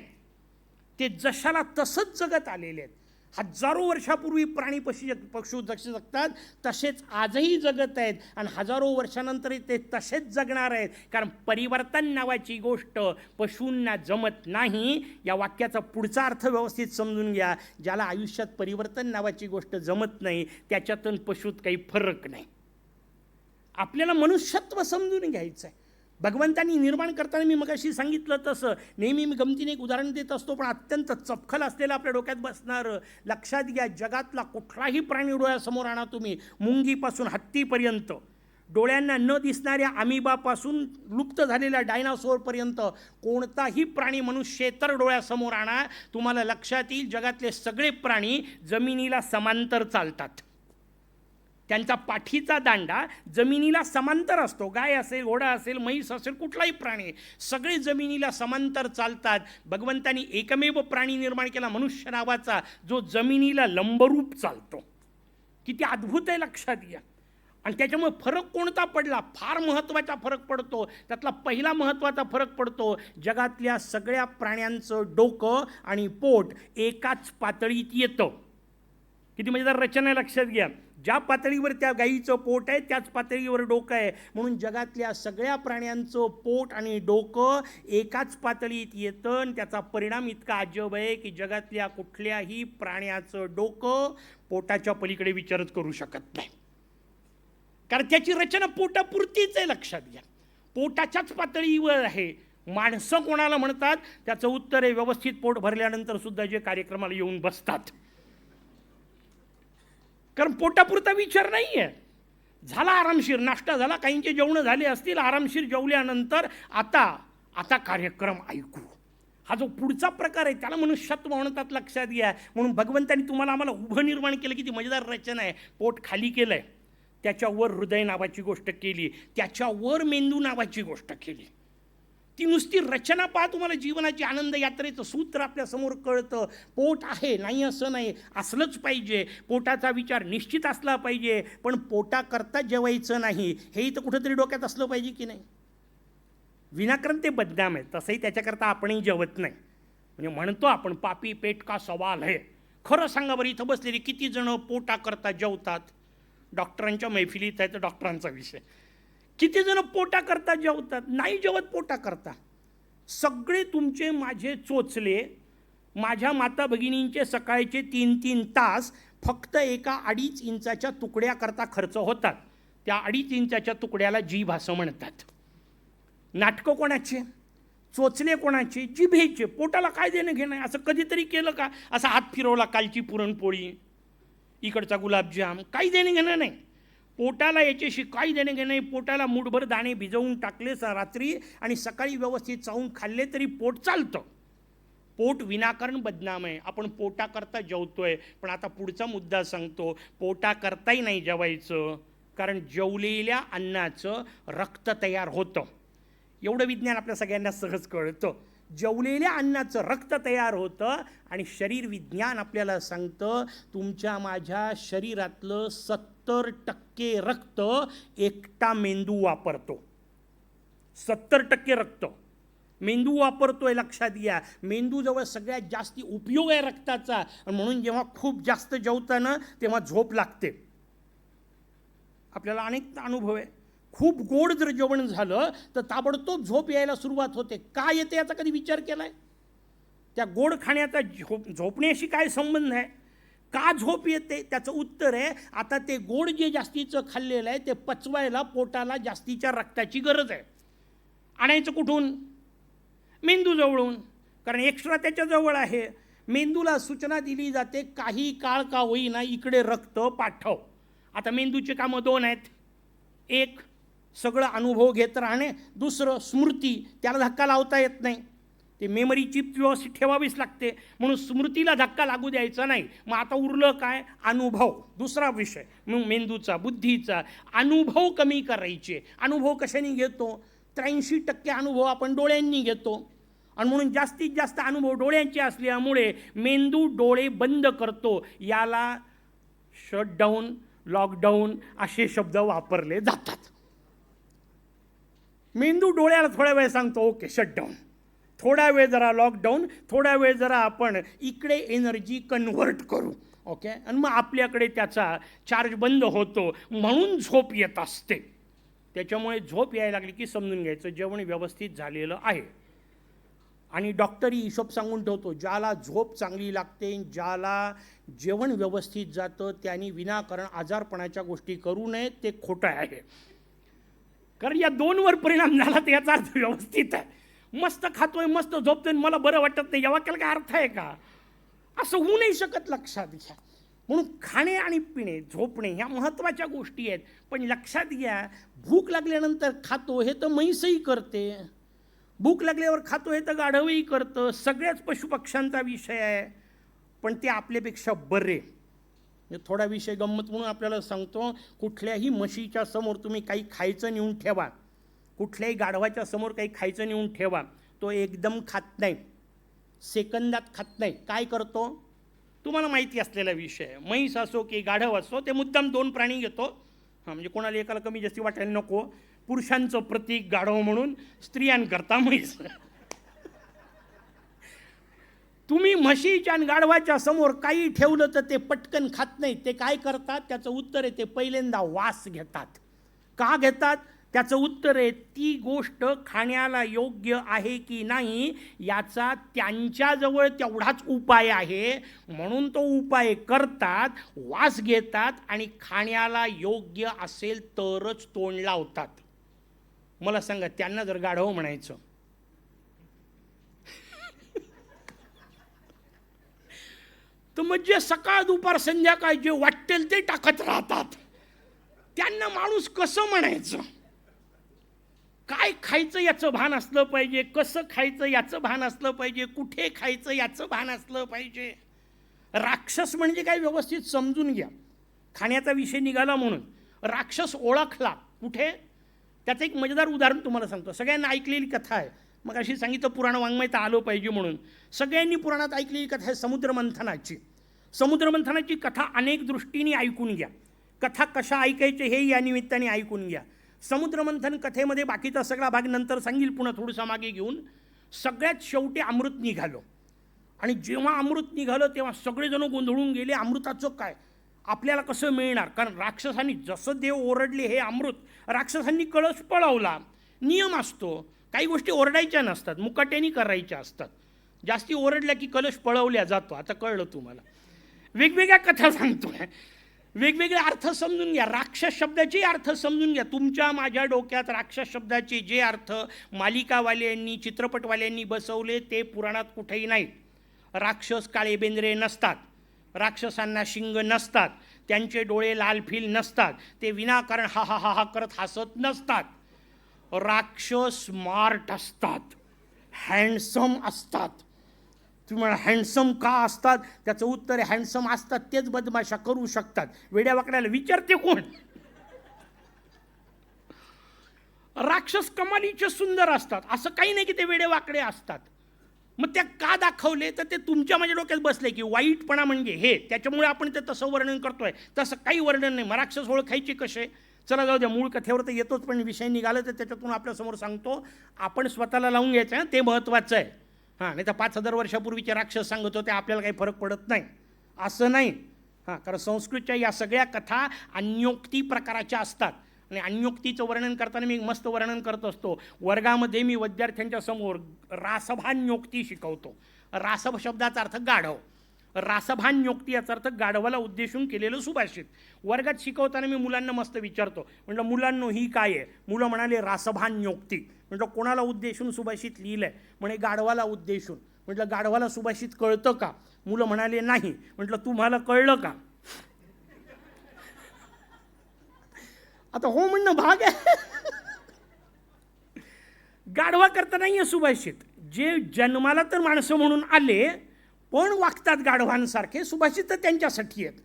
[SPEAKER 2] ते जशाला तसंच जगत आलेले आहेत. हजारो वर्षापूर्वी प्राणी पशु जसे जगतात तसेच आजही जगत आहेत आणि हजारो वर्षानंतरही ते तसेच जगणार आहेत. कारण परिवर्तन नावाची गोष्ट पशूंना जमत नाही. या वाक्याचा पुढचा अर्थ व्यवस्थित समजून घ्या. ज्याला आयुष्यात परिवर्तन नावाची गोष्ट जमत नाही त्याच्यातून पशूत काही फरक नाही. आपल्याला मनुष्यत्व समजून घ्यायचं आहे. भगवंतांनी निर्माण करताना मी मगाशी सांगितलं तसं नेहमी मी गमतीने एक उदाहरण देत असतो, पण अत्यंत चपखल असलेलं आपल्या डोक्यात बसणारं. लक्षात घ्या, जगातला कुठलाही प्राणी डोळ्यासमोर आणा तुम्ही, मुंगीपासून हत्तीपर्यंत, डोळ्यांना न दिसणाऱ्या अमिबापासून लुप्त झालेल्या डायनासोरपर्यंत कोणताही प्राणी मनुष्येतर डोळ्यासमोर आणा, तुम्हाला लक्षात येईल जगातले सगळे प्राणी जमिनीला समांतर चालतात. त्यांचा पाठीचा दांडा जमिनीला समांतर असतो. गाय असेल, घोडा असेल, म्हैस असेल, कुठलाही प्राणी, सगळे जमिनीला समांतर चालतात. भगवंतांनी एकमेव प्राणी निर्माण केला मनुष्य नावाचा, जो जमिनीला लंबरूप चालतो. किती अद्भुत आहे, लक्षात घ्या. आणि त्याच्यामुळे फरक कोणता पडला? फार महत्त्वाचा फरक पडतो. त्यातला पहिला महत्त्वाचा फरक पडतो, जगातल्या सगळ्या प्राण्यांचं डोकं आणि पोट एकाच पातळीत येतं. किती मजेदार रचना आहे, लक्षात घ्या. ज्या पातळीवर त्या गाईचं पोट आहे त्याच पातळीवर डोकं आहे. म्हणून जगातल्या सगळ्या प्राण्यांचं पोट आणि डोकं एकाच पातळीत येतं. आणि त्याचा परिणाम इतका अजब आहे की जगातल्या कुठल्याही प्राण्याचं डोकं पोटाच्या पलीकडे विचारच करू शकत नाही. कारण त्याची रचना पोटापुरतीच आहे, लक्षात घ्या. पोटाच्याच पातळीवर आहे. माणसं कोणाला म्हणतात त्याचं उत्तर आहे व्यवस्थित पोट भरल्यानंतर सुद्धा जे कार्यक्रमाला येऊन बसतात. कारण पोटापुरता विचार नाही आहे. झाला आरामशीर, नाश्ता झाला, काहींचे जेवणं झाले असतील, आरामशीर जेवल्यानंतर आता आता कार्यक्रम ऐकू. हा जो पुढचा प्रकार आहे त्याला मनुष्यत्व म्हणतात, लक्षात घ्या. म्हणून भगवंतांनी तुम्हाला आम्हाला उभं निर्माण केलं. किती मजेदार रचना आहे. पोट खाली केलं आहे, त्याच्यावर हृदय नावाची गोष्ट केली, त्याच्यावर मेंदू नावाची गोष्ट केली. ती नुसती रचना पहा, तुम्हाला जीवनाची आनंद यात्रेचं सूत्र आपल्यासमोर कळतं. पोट आहे, नाही असं नाही, असलंच पाहिजे. पोटाचा विचार निश्चित असला पाहिजे, पण पोटाकरता जेवायचं नाही, हेही तर कुठंतरी डोक्यात असलं पाहिजे की नाही. विनाकारण ते बदनाम आहे. तसंही त्याच्याकरता आपणही जेवत नाही. म्हणजे म्हणतो आपण पापी पेट का सवाल आहे. खरं सांगा बरं, इथं बसलेली किती जणं पोटाकरता जेवतात? डॉक्टरांच्या मैफिलीत आहे तर डॉक्टरांचा विषय. किती जण पोटा करता जेवतात? नाही जेवत पोटा करता. सगळे तुमचे माझे चोचले, माझ्या माता भगिनींचे सकाळचे 3-3 तास फक्त एका 2.5 इंचाच्या तुकड्याकरता खर्च होतात. त्या 2.5 इंचाच्या तुकड्याला जीभ असं म्हणतात. नाटकं कोणाचे? चोचले कोणाचे? जिभेचे. पोटाला काय देणं घेणं आहे? असं कधीतरी केलं का? असा हात फिरवला, कालची पुरणपोळी, इकडचा गुलाबजाम, काही देणं घेणं नाही. पोटाला याच्याशी काही देणं घेणं नाही. पोटाला मूठभर दाणे भिजवून टाकले रात्री आणि सकाळी व्यवस्थित चावून खाल्ले तरी पोट चालतं. पोट विनाकारण बदनाम आहे. आपण पोटाकरता जेवतोय, पण आता पुढचा मुद्दा सांगतो. पोटाकरताही नाही जेवायचं, कारण जेवलेल्या अन्नाचं रक्त तयार होतं. एवढं विज्ञान आपल्या सगळ्यांना सहज कळतं. जेवलेल्या अन्नाचं रक्त तयार होतं आणि शरीर विज्ञान आपल्याला सांगतं, तुमच्या माझ्या शरीरातलं 70% रक्त एकटा मेंदू वापरतो. 70% रक्त मेंदू वापरतोय, लक्षात घ्या. मेंदूजवळ सगळ्यात जास्ती उपयोग आहे रक्ताचा. म्हणून जेव्हा खूप जास्त जेवताना तेव्हा झोप लागते. आपल्याला अनेक अनुभव आहे. खूप गोड जर जेवण झालं तर ताबडतोब झोप यायला सुरुवात होते. का येते याचा कधी विचार केला आहे? त्या गोड खाण्याचा झोपण्याशी काय संबंध आहे? का झोप येते? त्याचं उत्तर आहे, आता ते गोड जे जास्तीचं खाल्लेलं आहे ते पचवायला पोटाला जास्तीच्या रक्ताची गरज आहे. आणायचं कुठून? मेंदूजवळून, कारण एक्स्ट्रा त्याच्याजवळ आहे. मेंदूला सूचना दिली जाते, काही काळ का होईना इकडे रक्त पाठव. आता मेंदूची कामं 2 आहेत. एक, सगळं अनुभव घेत राहणे. दुसरं, स्मृती. त्याला धक्का लावता येत नाही. ते मेमरी चिप व्यवस्थित ठेवावीच लागते, म्हणून स्मृतीला धक्का लागू द्यायचा नाही. मग आता उरलं काय? अनुभव. दुसरा विषय मग मेंदूचा, बुद्धीचा. अनुभव कमी करायचे. अनुभव कशाने घेतो? 83% अनुभव आपण डोळ्यांनी घेतो. आणि म्हणून जास्तीत जास्त अनुभव डोळ्यांचे असल्यामुळे मेंदू डोळे बंद करतो. याला शटडाऊन, लॉकडाऊन असे शब्द वापरले जातात. मेंदू डोळ्याला थोड्या वेळ सांगतो ओके शटडाऊन, थोडा वेळ जरा लॉकडाऊन, थोडा वेळ जरा आपण इकडे एनर्जी कन्व्हर्ट करू. ओके, आणि मग आपल्याकडे त्याचा चार्ज बंद होतो. म्हणून झोप येत असते. त्याच्यामुळे झोप यायला लागली की समजून घ्यायचं जेवण व्यवस्थित झालेलं आहे. आणि डॉक्टरही हिशोब सांगून ठेवतो, ज्याला झोप चांगली लागते, ज्याला जेवण व्यवस्थित जातं, त्यांनी विनाकारण आजारपणाच्या गोष्टी करू नयेत. ते खोटं आहे. कारण या 2वर परिणाम झाला तर याचा अर्थ व्यवस्थित आहे. मस्त खातोय, मस्त झोपतोय, मला बरं वाटत नाही, या वाक्याला काय अर्थ आहे का? असं होऊ नाही शकत, लक्षात घ्या. म्हणून खाणे आणि पिणे, झोपणे ह्या महत्त्वाच्या गोष्टी आहेत. पण लक्षात घ्या, भूक लागल्यानंतर खातो हे तर म्हैसही करते, भूक लागल्यावर खातो हे तर गाढवही करतं. सगळ्याच पशुपक्ष्यांचा विषय आहे. पण ते आपल्यापेक्षा बरे. थोडा विषय गंमत म्हणून आपल्याला सांगतो. कुठल्याही म्हशीच्या समोर तुम्ही काही खायचं नेऊन ठेवा, कुठल्याही गाढवाच्या समोर काही खायचं नेऊन ठेवा, तो एकदम खात नाही, सेकंदात खात नाही. काय करतो? तुम्हाला माहिती असलेला विषय आहे. म्हैस असो की गाढव असो, ते मुद्दाम 2 प्राणी घेतो. म्हणजे कोणाला एकाला कमी जास्ती वाटायला नको. पुरुषांचं प्रतीक गाढव म्हणून, स्त्रियांकरता म्हैस. तुम्ही म्हशीच्या आणि गाढवाच्या समोर काही ठेवलं तर ते पटकन खात नाहीत. ते काय करतात? त्याचं उत्तर आहे, ते पहिल्यांदा वास घेतात. का घेतात? त्याचं उत्तर आहे, ती गोष्ट खाण्याला योग्य आहे की नाही याचा त्यांच्याजवळ तेवढाच उपाय आहे. म्हणून तो उपाय करतात, वास घेतात आणि खाण्याला योग्य असेल तरच तोंड लावतात. मला सांगा, त्यांना जर गाढव म्हणायचं तर मग जे सकाळ दुपार संध्याकाळ जे वाटेल ते टाकत राहतात, त्यांना माणूस कसं म्हणायचं? काय खायचं याचं भान असलं पाहिजे, कसं खायचं याचं भान असलं पाहिजे, कुठे खायचं याचं भान असलं पाहिजे. राक्षस म्हणजे काय व्यवस्थित समजून घ्या. खाण्याचा विषय निघाला म्हणून राक्षस ओळखला कुठे, त्याचं एक मजेदार उदाहरण तुम्हाला सांगतो. सगळ्यांना ऐकलेली कथा आहे, मग अशी सांगितलं पुराण वाङ्मय तर आलं पाहिजे म्हणून. सगळ्यांनी पुराणात ऐकलेली कथा आहे समुद्रमंथनाची. समुद्रमंथनाची कथा अनेक दृष्टीने ऐकून घ्या. कथा कशा ऐकायचे हे या निमित्ताने ऐकून घ्या. समुद्रमंथन कथेमध्ये बाकीचा सगळा भाग नंतर सांगील, पुन्हा थोडंसं मागे घेऊन. सगळ्यात शेवटी अमृत निघालं, आणि जेव्हा अमृत निघालं तेव्हा सगळेजण गोंधळून गेले. अमृताचं काय, आपल्याला कसं मिळणार? कारण राक्षसांनी जसं देव ओरडले हे अमृत, राक्षसांनी कळस पळवला. नियम असतो, काही गोष्टी ओरडायच्या नसतात, मुकाट्याने करायच्या असतात. जास्ती ओरडल्या की कलश पळवल्या जातो. आता कळलं तुम्हाला. वेगवेगळ्या कथा सांगतोय, वेगवेगळे अर्थ समजून घ्या. राक्षस शब्दाचे अर्थ समजून घ्या. तुमच्या माझ्या डोक्यात राक्षस शब्दाचे जे अर्थ मालिकावाल्यांनी, चित्रपटवाल्यांनी बसवले ते पुराणात कुठेही नाहीत. राक्षस काळे बेंद्रे नसतात, राक्षसांना शिंग नसतात, त्यांचे डोळे लाल फील नसतात, ते विनाकारण हा हा हा हा करत हसत नसतात. राक्षस स्मार्ट असतात, हँडसम असतात. तुम्ही म्हणा हँडसम का असतात, त्याचं उत्तर आहे हँडसम असतात तेच बदमाशा करू शकतात. वेड्या वाकड्याला विचारते कोण? राक्षस कमालीचे सुंदर असतात, असं काही नाही की ते वेडे वाकडे असतात. मग त्या का दाखवले तर ते तुमच्या माझ्या डोक्यात बसले की वाईटपणा म्हणजे हे, त्याच्यामुळे आपण ते तसं वर्णन करतोय. तसं काही वर्णन नाही. मग राक्षस ओळखायचे कसे? चला जाऊ द्या, मूळ कथेवर तर येतोच, पण विषय निघाला तर त्याच्यातून आपल्यासमोर सांगतो. आपण स्वतःला लावून घ्यायचं आहे, ते महत्त्वाचं आहे. हां, नाही तर 5000 वर्षापूर्वीचे राक्षस सांगत होते, आपल्याला काही फरक पडत नाही असं नाही. हां, कारण संस्कृतच्या या सगळ्या कथा अन्योक्ती प्रकाराच्या असतात. आणि अन्योक्तीचं वर्णन करताना मी मस्त वर्णन करत असतो. वर्गामध्ये मी विद्यार्थ्यांच्या समोर रासभान्योक्ती शिकवतो. रासभ शब्दाचा अर्थ गाढव, रासभान्योक्ती याचा अर्थ गाढवाला उद्देशून केलेलं सुभाषित. वर्गात शिकवताना मी मुलांना मस्त विचारतो, म्हटलं मुलांनो ही काय आहे? मुलं म्हणाले रासभान्योक्ती. म्हटलं कोणाला उद्देशून सुभाषित लिहिलं आहे? म्हणे गाढवाला उद्देशून. म्हटलं गाढवाला सुभाषित कळतं का? मुलं म्हणाले नाही. म्हटलं तुम्हाला कळलं का? आता हो म्हणणं भाग आहे. गाढवा करता नाही आहे सुभाषित. जे जन्माला तर माणसं म्हणून आले पण वागतात गाढवांसारखे, सुभाषित तर त्यांच्यासाठी आहेत.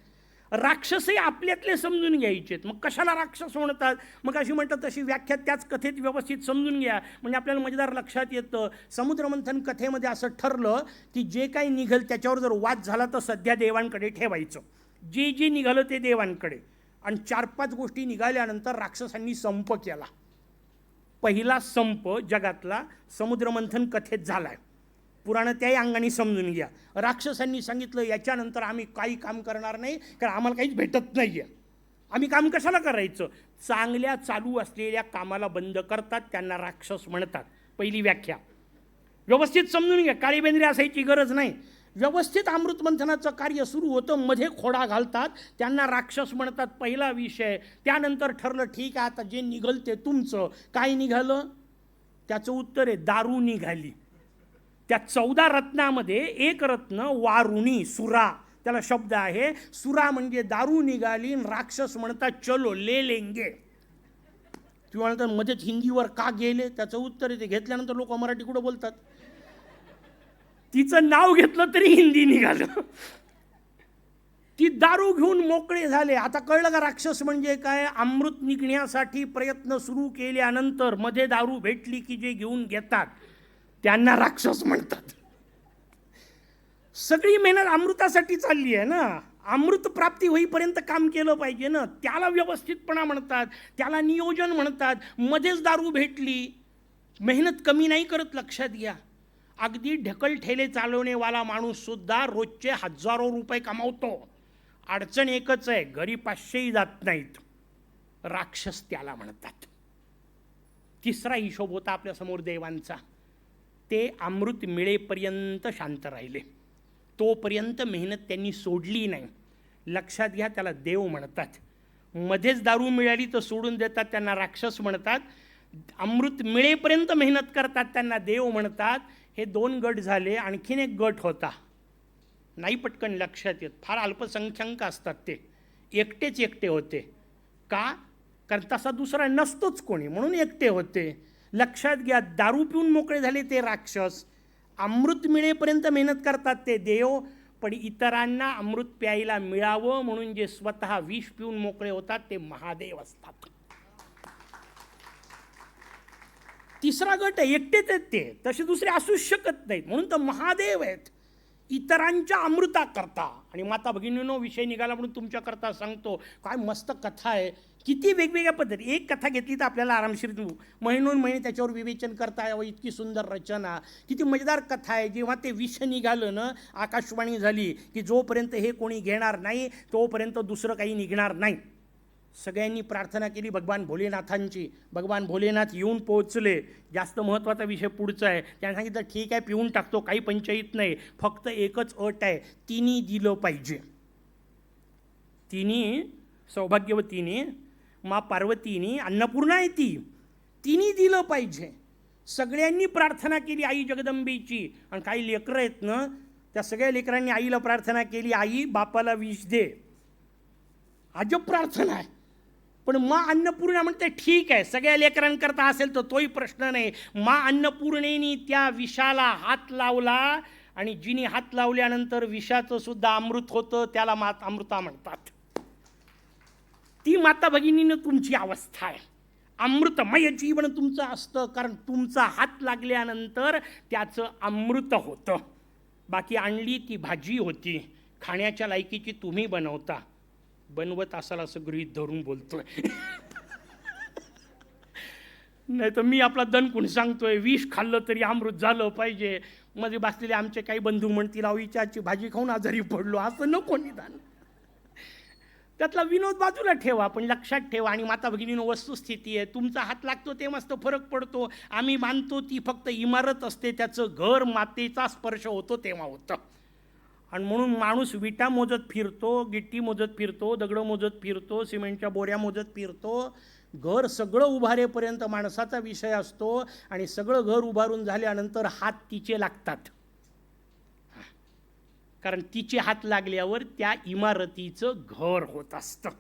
[SPEAKER 2] राक्षसही आपल्यातले समजून घ्यायचेत. मग कशाला राक्षस म्हणतात? मग अशी म्हणतात तशी व्याख्या त्याच कथेत व्यवस्थित समजून घ्या, म्हणजे आपल्याला मजेदार लक्षात येतं. समुद्रमंथन कथेमध्ये असं ठरलं की जे काही निघेल त्याच्यावर जर वाद झाला तर सध्या देवांकडे ठेवायचं. जे जे निघालं ते देवांकडे. आणि 4-5 गोष्टी निघाल्यानंतर राक्षसांनी संप केला. पहिला संप जगातला समुद्रमंथन कथेत झाला आहे. पुराण त्याही अंगाने समजून घ्या. राक्षसांनी सांगितलं याच्यानंतर आम्ही काही काम करणार नाही, कारण आम्हाला काहीच भेटत नाही आहे. आम्ही काम कशाला करायचं? चांगल्या चालू असलेल्या कामाला बंद करतात, त्यांना राक्षस म्हणतात. पहिली व्याख्या व्यवस्थित समजून घ्या. काळी बेंद्रे असायची गरज नाही. व्यवस्थित अमृतमंथनाचं कार्य सुरू होतं, मध्ये खोडा घालतात, त्यांना राक्षस म्हणतात. पहिला विषय. त्यानंतर ठरलं ठीक आहे आता जे निघल ते तुमचं. काय निघालं? त्याचं उत्तर आहे दारू निघाली. त्या 14 रत्नामध्ये एक रत्न वारुणी, सुरा, त्याला शब्द आहे. सुरा म्हणजे दारू निघाली. राक्षस म्हणतात चलो ले लेंगे. तुम्ही म्हणतात मध्येच हिंदीवर का गेले? त्याचं उत्तर आहे ते घेतल्यानंतर लोक मराठी कुठं बोलतात. तिचं नाव घेतलं तरी हिंदी निघालं. ती दारू घेऊन मोकळे झाले. आता कळलं का राक्षस म्हणजे काय? अमृत निघण्यासाठी प्रयत्न सुरू केल्यानंतर मध्ये दारू भेटली की जे घेऊन घेतात त्यांना राक्षस म्हणतात. सगळी मेहनत अमृतासाठी चालली आहे ना. अमृत प्राप्ती होईपर्यंत काम केलं पाहिजे ना. त्याला व्यवस्थितपणा म्हणतात, त्याला नियोजन म्हणतात. मध्येच दारू भेटली, मेहनत कमी नाही करत. लक्षात घ्या, अगदी ढकल ठेले चालवणेवाला माणूससुद्धा रोजचे हजारो रुपये कमावतो. अडचण एकच आहे, घरी 500ही जात नाहीत. राक्षस त्याला म्हणतात. तिसरा हिशोब होता आपल्यासमोर देवांचा. ते अमृत मिळेपर्यंत शांत राहिले, तोपर्यंत मेहनत त्यांनी सोडली नाही. लक्षात घ्या, त्याला देव म्हणतात. मध्येच दारू मिळाली तर सोडून देतात, त्यांना राक्षस म्हणतात. अमृत मिळेपर्यंत मेहनत करतात, त्यांना देव म्हणतात. हे 2 गट झाले. आणखीन एक गट होता, नाही पटकन लक्षात येत, फार अल्पसंख्याक असतात ते. एकटे होते. का? कारण तसा दुसरा नसतोच कोणी, म्हणून एकटे होते. लक्षात घ्या, दारू पिऊन मोकळे झाले ते राक्षस, अमृत मिळेपर्यंत मेहनत करतात ते देव, पण इतरांना अमृत प्यायला मिळावं म्हणून जे स्वतः विष पिऊन मोकळे होतात ते महादेव असतात. तिसरा गट आहे, एकटेच आहेत ते, तसे दुसरे असूच शकत नाहीत, म्हणून तर महादेव आहेत इतरांच्या अमृता करता. आणि माता भगिनींनो, विषय निघाला म्हणून तुमच्याकरता सांगतो, काय मस्त कथा आहे, किती वेगवेगळ्या पद्धती. एक कथा घेतली तर आपल्याला आरामशीर महिनोन महिने त्याच्यावर विवेचन करता यावं, इतकी सुंदर रचना, किती मजेदार कथा आहे. जेव्हा ते विष निघालं ना, आकाशवाणी झाली की जोपर्यंत हे कोणी घेणार नाही तोपर्यंत दुसरं काही निघणार नाही. सगळ्यांनी प्रार्थना केली भगवान भोलेनाथांची. भगवान भोलेनाथ येऊन पोहोचले. जास्त महत्त्वाचा विषय पुढचा आहे. त्याने सांगितलं ठीक आहे, पिऊन टाकतो, काही पंचायत नाही, फक्त एकच अट आहे, तिन्ही दिलं पाहिजे. तिन्ही सौभाग्यवतीने, मा पार्वतीने, अन्नपूर्णा आहे ती, तिन्ही दिलं पाहिजे. सगळ्यांनी प्रार्थना केली आई जगदंबेची. आणि काही लेकरं आहेत ना, त्या सगळ्या लेकरांनी आईला प्रार्थना केली, आई बापाला विष दे. अजब प्रार्थना आहे. पण मा अन्नपूर्णा म्हणते ठीक आहे, सगळ्या लेकरांकरता असेल तर तोही प्रश्न नाही. मा अन्नपूर्णेनी त्या विषाला हात लावला, आणि जिने हात लावल्यानंतर विषाचं सुद्धा अमृत होतं, त्याला अमृता म्हणतात. ती माता भगिनीनं तुमची अवस्था आहे. अमृतमय जीवन तुमचं असतं, कारण तुमचा हात लागल्यानंतर त्याचं अमृत होतं. बाकी आणली ती भाजी होती, खाण्याच्या लायकीची तुम्ही बनवता, बनवत असाल असं गृहीत धरून बोलतोय. नाही तर मी आपला दणकून सांगतोय, विष खाल्लं तरी अमृत झालं पाहिजे. मध्ये बसलेले आमचे काही बंधू म्हणतील, अविचारची भाजी खाऊन आजारी पडलो, असं नको निदान. त्यातला विनोद बाजूला ठेवा, पण लक्षात ठेवा. आणि माता भगिनीनं वस्तुस्थिती आहे, तुमचा हात लागतो ते मस्त फरक पडतो. आम्ही मानतो ती फक्त इमारत असते, त्याचं घर मातेचा स्पर्श होतो तेव्हा होतं. आणि म्हणून माणूस विटा मोजत फिरतो, गिट्टी मोजत फिरतो, दगडं मोजत फिरतो, सिमेंटच्या बोऱ्या मोजत फिरतो. घर सगळं उभारेपर्यंत माणसाचा विषय असतो, आणि सगळं घर उभारून झाल्यानंतर हात तिचे लागतात, कारण तिचे हात लागल्यावर त्या इमारतीचं घर होत असतं.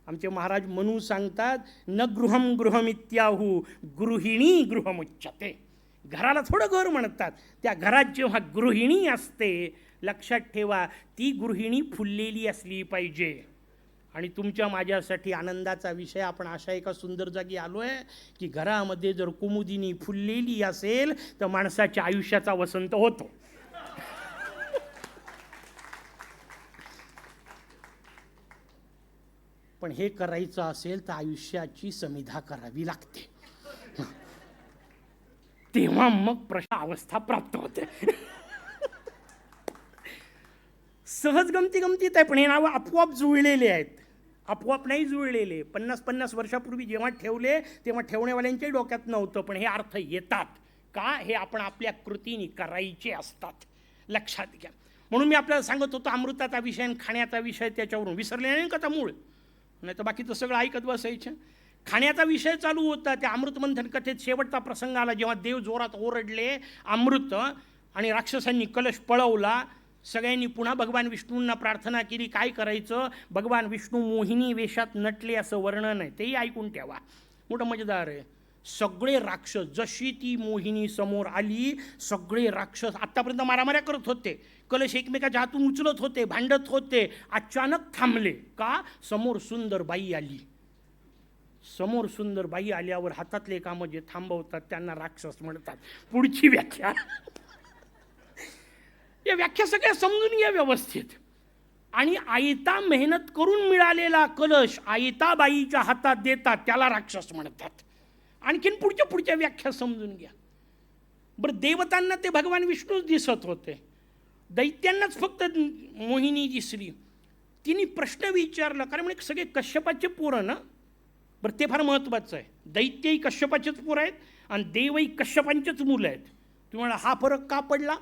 [SPEAKER 2] आमचे महाराज मनू सांगतात, न गृहम गृहमित्याहू गृहिणी गृहमुच्यते. घराला थोडं घर म्हणतात, त्या घरात जेव्हा गृहिणी असते, लक्षात ठेवा, ती गृहिणी फुललेली असली पाहिजे. आणि तुमच्या माझ्यासाठी आनंदाचा विषय, आपण अशा एका सुंदर जागी आलो आहे की घरामध्ये जर कुमुदिनी फुललेली असेल तर माणसाच्या आयुष्याचा वसंत होतो. पण हे करायचं असेल तर आयुष्याची समिधा करावी लागते, तेव्हा मग प्रश्न अवस्था प्राप्त होते. सहज गमतीत आहे, पण हे नावं आपोआप जुळलेले आहेत. आपोआप नाही जुळलेले. 50-50 वर्षापूर्वी जेव्हा ठेवले तेव्हा ठेवण्यावाल्यांच्याही डोक्यात नव्हतं, पण हे अर्थ येतात का, हे आपण आपल्या कृतीने करायचे असतात. लक्षात घ्या. म्हणून मी आपल्याला सांगत होतो, अमृताचा विषय आणि खाण्याचा विषय, त्याच्यावरून विसरले नाही का मूळ, नाही तर बाकीचं सगळं ऐकत बसायचं. खाण्याचा विषय चालू होता. त्या अमृतमंथन कथेत शेवटचा प्रसंग आला, जेव्हा देव जोरात ओरडले अमृत, आणि राक्षसांनी कलश पळवला. सगळ्यांनी पुन्हा भगवान विष्णूंना प्रार्थना केली, काय करायचं. भगवान विष्णू मोहिनी वेशात नटले असं वर्णन आहे, तेही ऐकून ठेवा, मोठं मजेदार आहे. सगळे राक्षस, जशी ती मोहिनी समोर आली, सगळे राक्षस आत्तापर्यंत मारामाऱ्या करत होते, कलश एकमेकाच्या हातून उचलत होते, भांडत होते, अचानक थांबले. का? समोर सुंदर बाई आली. समोर सुंदर बाई आल्यावर हातातले कामं जे थांबवतात त्यांना राक्षस म्हणतात. पुढची व्याख्या, या व्याख्या सगळ्या समजून घ्या व्यवस्थित. आणि आयता मेहनत करून मिळालेला कलश आयता बाईच्या हातात देतात, त्याला राक्षस म्हणतात. आणखीन पुढच्या व्याख्या समजून घ्या. बरं, देवतांना ते भगवान विष्णूच दिसत होते, दैत्यांनाच फक्त मोहिनी दिसली. तिने प्रश्न विचारला, कारण म्हणजे सगळे कश्यपाचे पोरं ना. बरं, ते फार महत्त्वाचं आहे. दैत्यही कश्यपाचेच पोरं आहेत आणि देवही कश्यपांचेच मुलं आहेत. तुम्हाला हा फरक का पडला,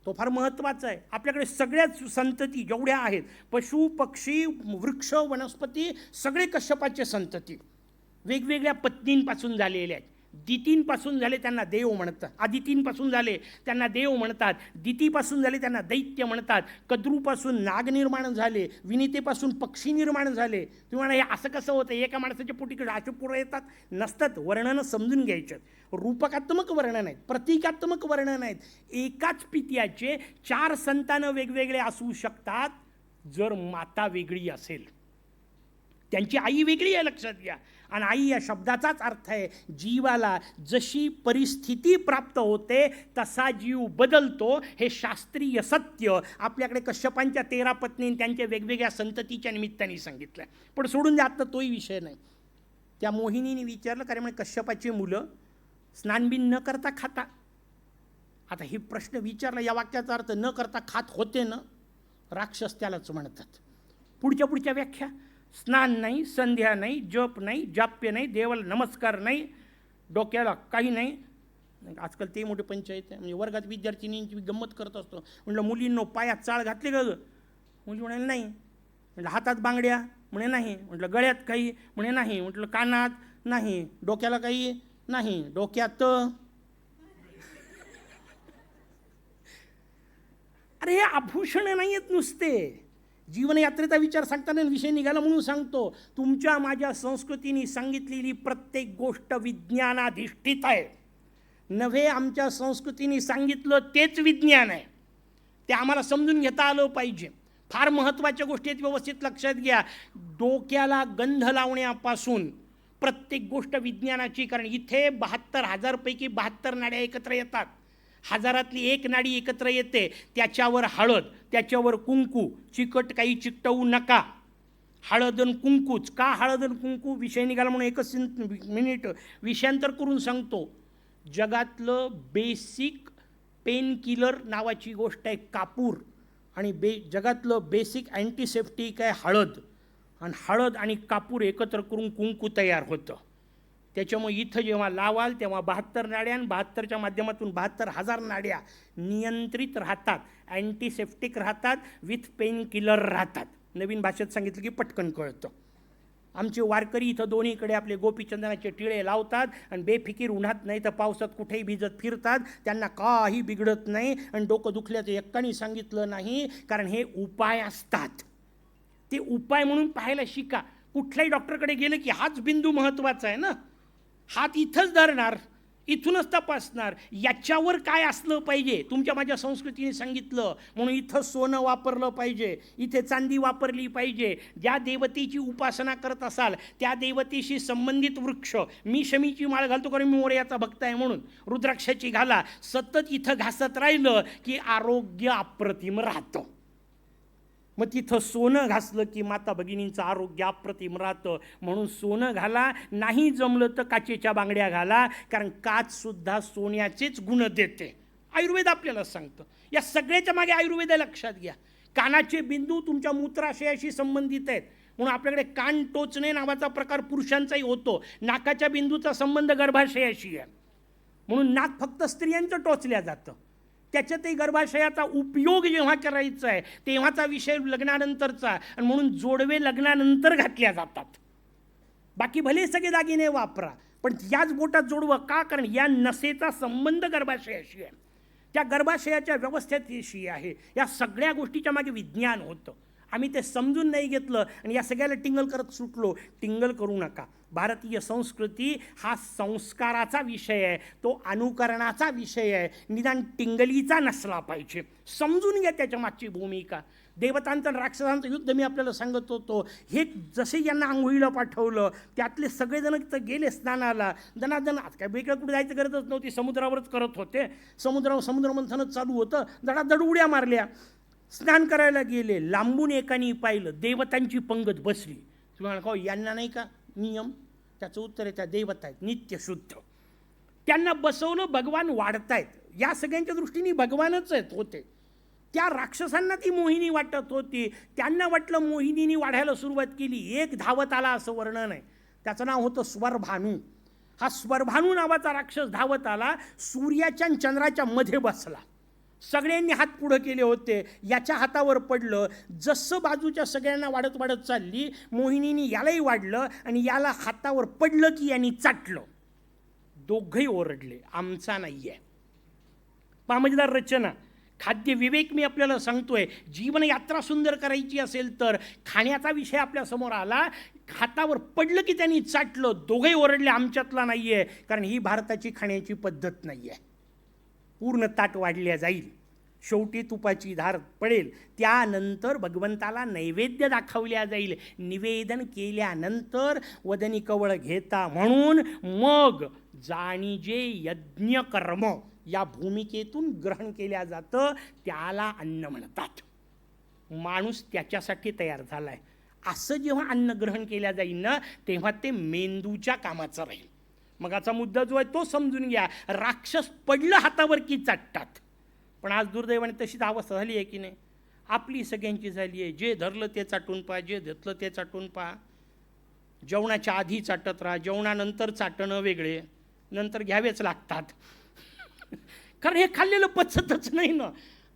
[SPEAKER 2] तो फार महत्त्वाचा आहे. आपल्याकडे सगळ्याच संतती जेवढ्या आहेत, पशु पक्षी वृक्ष वनस्पती, सगळे कश्यपाचे संतती, वेगवेगळ्या पत्नींपासून झालेल्या आहेत. दितींपासून झाले त्यांना देव म्हणतात, आदितींपासून झाले त्यांना देव म्हणतात, दितीपासून झाले त्यांना दैत्य म्हणतात, कद्रूपासून नाग निर्माण झाले, विनितेपासून पक्षी निर्माण झाले. तुम्ही म्हणा हे असं कसं होतं, एका माणसाच्या पोटीकडे अशी पुरं येतात? नसतात. वर्णनं समजून घ्यायच्यात. रूपकात्मक वर्णन आहेत, प्रतिकात्मक वर्णन आहेत. एकाच पित्याचे 4 संतानं वेगवेगळे असू शकतात जर माता वेगळी असेल. त्यांची आई वेगळी आहे, लक्षात घ्या. आणि आई या शब्दाचाच अर्थ आहे जीवाला जशी परिस्थिती प्राप्त होते तसा जीव बदलतो. हे शास्त्रीय सत्य आपल्याकडे कश्यपांच्या 13 पत्नी त्यांच्या वेगवेगळ्या संततीच्या निमित्ताने सांगितलं आहे. पण सोडून द्या, आत्ता तोही विषय नाही. त्या मोहिनीने विचारलं, कारण म्हणजे कश्यपाची मुलं स्नानबिन न करता खाता. आता हे प्रश्न विचारला, या वाक्याचा अर्थ न करता खात होते ना, राक्षस त्यालाच म्हणतात. पुढच्या व्याख्या, स्नान नाही, संध्या नाही, जप नाही, जाप्य नाही, देवाला नमस्कार नाही, डोक्याला काही नाही. आजकाल ते मोठे पंचायत आहे. म्हणजे वर्गात विद्यार्थिनींची गंमत करत असतो. म्हटलं मुलींनो पायात चाळ घातली का ग? मुली म्हणाले नाही. म्हटलं हातात बांगड्या? म्हणे नाही. म्हटलं गळ्यात काही? म्हणे नाही. म्हटलं कानात? नाही. डोक्याला काही? नाही. डोक्यात? अरे हे आभूषण नाही आहेत नुसते. जीवनयात्रेचा विचार सांगताना विषय निघाला म्हणून सांगतो. तुमच्या माझ्या संस्कृतीने सांगितलेली प्रत्येक गोष्ट विज्ञानाधिष्ठित आहे. नव्हे आमच्या संस्कृतीने सांगितलं तेच विज्ञान आहे. ते आम्हाला समजून घेता आलं पाहिजे. फार महत्त्वाच्या गोष्टी आहेत, व्यवस्थित लक्षात घ्या. डोक्याला गंध लावण्यापासून प्रत्येक गोष्ट विज्ञानाची. कारण इथे 72,000 पैकी 72 नाड्या एकत्र येतात. 1000तली 1 नाडी एकत्र येते. त्याच्यावर हळद, त्याच्यावर कुंकू. चिकट काही चिकटवू नका. हळद आणि कुंकूच. का हळद आणि कुंकू? विषय निघाला म्हणून एकच मिनिट विषयांतर करून सांगतो. जगातलं बेसिक पेन किलर नावाची गोष्ट आहे कापूर. आणि जगातलं बेसिक अँटीसेप्टिक आहे हळद. आणि हळद आणि कापूर एकत्र करून कुंकू तयार होतं. त्याच्यामुळे इथं जेव्हा लावाल तेव्हा 72 नाड्या आणि 72च्या माध्यमातून 72,000 नाड्या नियंत्रित राहतात, अँटीसेप्टिक राहतात, विथ पेन किलर राहतात. नवीन भाषेत सांगितलं की पटकन कळतं. आमचे वारकरी इथं दोन्हीकडे आपले गोपीचंदनाचे टिळे लावतात आणि बेफिकीर उन्हात नाही तर पावसात कुठेही भिजत फिरतात. त्यांना काही बिघडत नाही. आणि डोकं दुखल्याचं एक्काने सांगितलं नाही, कारण हे उपाय असतात. ते उपाय म्हणून पाहायला शिका. कुठल्याही डॉक्टरकडे गेलं की हाच बिंदू महत्त्वाचा आहे ना. हात इथंच धरणार, इथूनच तपासणार. याच्यावर काय असलं पाहिजे तुमच्या माझ्या संस्कृतीने सांगितलं. म्हणून इथं सोनं वापरलं पाहिजे, इथे चांदी वापरली पाहिजे. ज्या देवतेची उपासना करत असाल त्या देवतेशी संबंधित वृक्ष. मी शमीची माळ घालतो कारण मी मोरयाचा भक्त आहे म्हणून. रुद्राक्षाची घाला. सतत इथं घासत राहिलं की आरोग्य अप्रतिम राहतं. मग तिथं सोनं घासलं की माता भगिनींचं आरोग्य अप्रतिम राहतं. म्हणून सोनं घाला. नाही जमलं तर काचेच्या बांगड्या घाला, कारण काचसुद्धा सोन्याचेच गुण देते. आयुर्वेद आपल्याला सांगतं. या सगळ्याच्या मागे आयुर्वेद लक्षात घ्या. कानाचे बिंदू तुमच्या मूत्राशयाशी संबंधित आहेत. म्हणून आपल्याकडे कान टोचणे नावाचा प्रकार पुरुषांचाही होतो. नाकाच्या बिंदूचा संबंध गर्भाशयाशी आहे. म्हणून नाक फक्त स्त्रियांचं टोचल्या जातं. त्याच्यातही गर्भाशयाचा उपयोग जेव्हा करायचा आहे तेव्हाचा विषय लग्नानंतरचा. आणि म्हणून जोडवे लग्नानंतर घातल्या जातात. बाकी भले सगळे दागिने वापरा, पण याच बोटात जोडवं का? कारण या नसेचा संबंध गर्भाशयाशी आहे, त्या गर्भाशयाच्या व्यवस्थेशी आहे. या सगळ्या गोष्टीच्या मागे विज्ञान होतं. आम्ही ते समजून नाही घेतलं आणि या सगळ्याला टिंगल करत सुटलो. टिंगल करू नका. भारतीय संस्कृती हा संस्काराचा विषय आहे, तो अनुकरणाचा विषय आहे. निदान टिंगलीचा नसला पाहिजे. समजून घ्या त्याच्या मागची भूमिका. देवतांचं आणि राक्षसांचं युद्ध मी आपल्याला सांगत होतो. हे जसे यांना आंघोळीला पाठवलं त्यातले सगळेजण तर गेले स्नानाला. दनादन काय वेगळं कुठे जायचं गरजच नव्हती. समुद्रावरच करत होते. समुद्रमंथनच चालू होतं. दडादड उड्या मारल्या. स्नान करायला गेले. लांबून एकाने पाहिलं, देवतांची पंगत बसली. तुम्ही म्हणा यांना नाही का नियम? त्याचं उत्तर आहे त्या देवता आहेत नित्यशुद्ध. त्यांना बसवलं, भगवान वाढतायत. या सगळ्यांच्या दृष्टीने भगवानच आहेत होते. त्या राक्षसांना ती मोहिनी वाटत होती. त्यांना वाटलं मोहिनीने वाढायला सुरुवात केली. एक धावत आला असं वर्णन आहे. त्याचं नाव होतं स्वरभानू. हा स्वरभानू नावाचा राक्षस धावत आला. सूर्याच्या आणि चंद्राच्या मध्ये बसला. सगळ्यांनी हात पुढं केले होते. याच्या हातावर पडलं. जसं बाजूच्या सगळ्यांना वाढत वाढत चालली, मोहिनीने यालाही वाढलं आणि याला हातावर पडलं की यांनी चाटलं. दोघंही ओरडले, आमचा नाही आहे. पामजदार रचना. खाद्य विवेक मी आपल्याला सांगतोय, जीवनयात्रा सुंदर करायची असेल तर खाण्याचा विषय आपल्यासमोर आला, हातावर पडलं की त्यांनी चाटलं, दोघंही ओरडले, आमच्यातला नाही आहे, कारण ही भारताची खाण्याची पद्धत नाही आहे. पूर्ण ताट वाढल्या जाईल, शेवटी तुपाची धार पडेल, त्यानंतर भगवंताला नैवेद्य दाखवल्या जाईल, निवेदन केल्यानंतर वदनी कवळ घेता म्हणून मग जाणीजे यज्ञकर्म या भूमिकेतून ग्रहण केल्या जातं, त्याला अन्न म्हणतात. माणूस त्याच्यासाठी तयार झाला आहे. असं जेव्हा अन्न ग्रहण केल्या जाईल ना, तेव्हा ते मेंदूच्या कामाचं राहील. मगाचा मुद्दा जो आहे तो समजून घ्या. राक्षस पडलं हातावर की चाटतात, पण आज दुर्दैवाने तशीच अवस्था झाली आहे की नाही? आपली सगळ्यांची झाली आहे. जे धरलं ते चाटून पहा, जे घेतलं ते चाटून पहा. जेवणाच्या आधी चाटत राहा, जेवणानंतर चाटणं वेगळे, नंतर घ्यावेच लागतात. कारण हे खाल्लेलं पचतच नाही ना.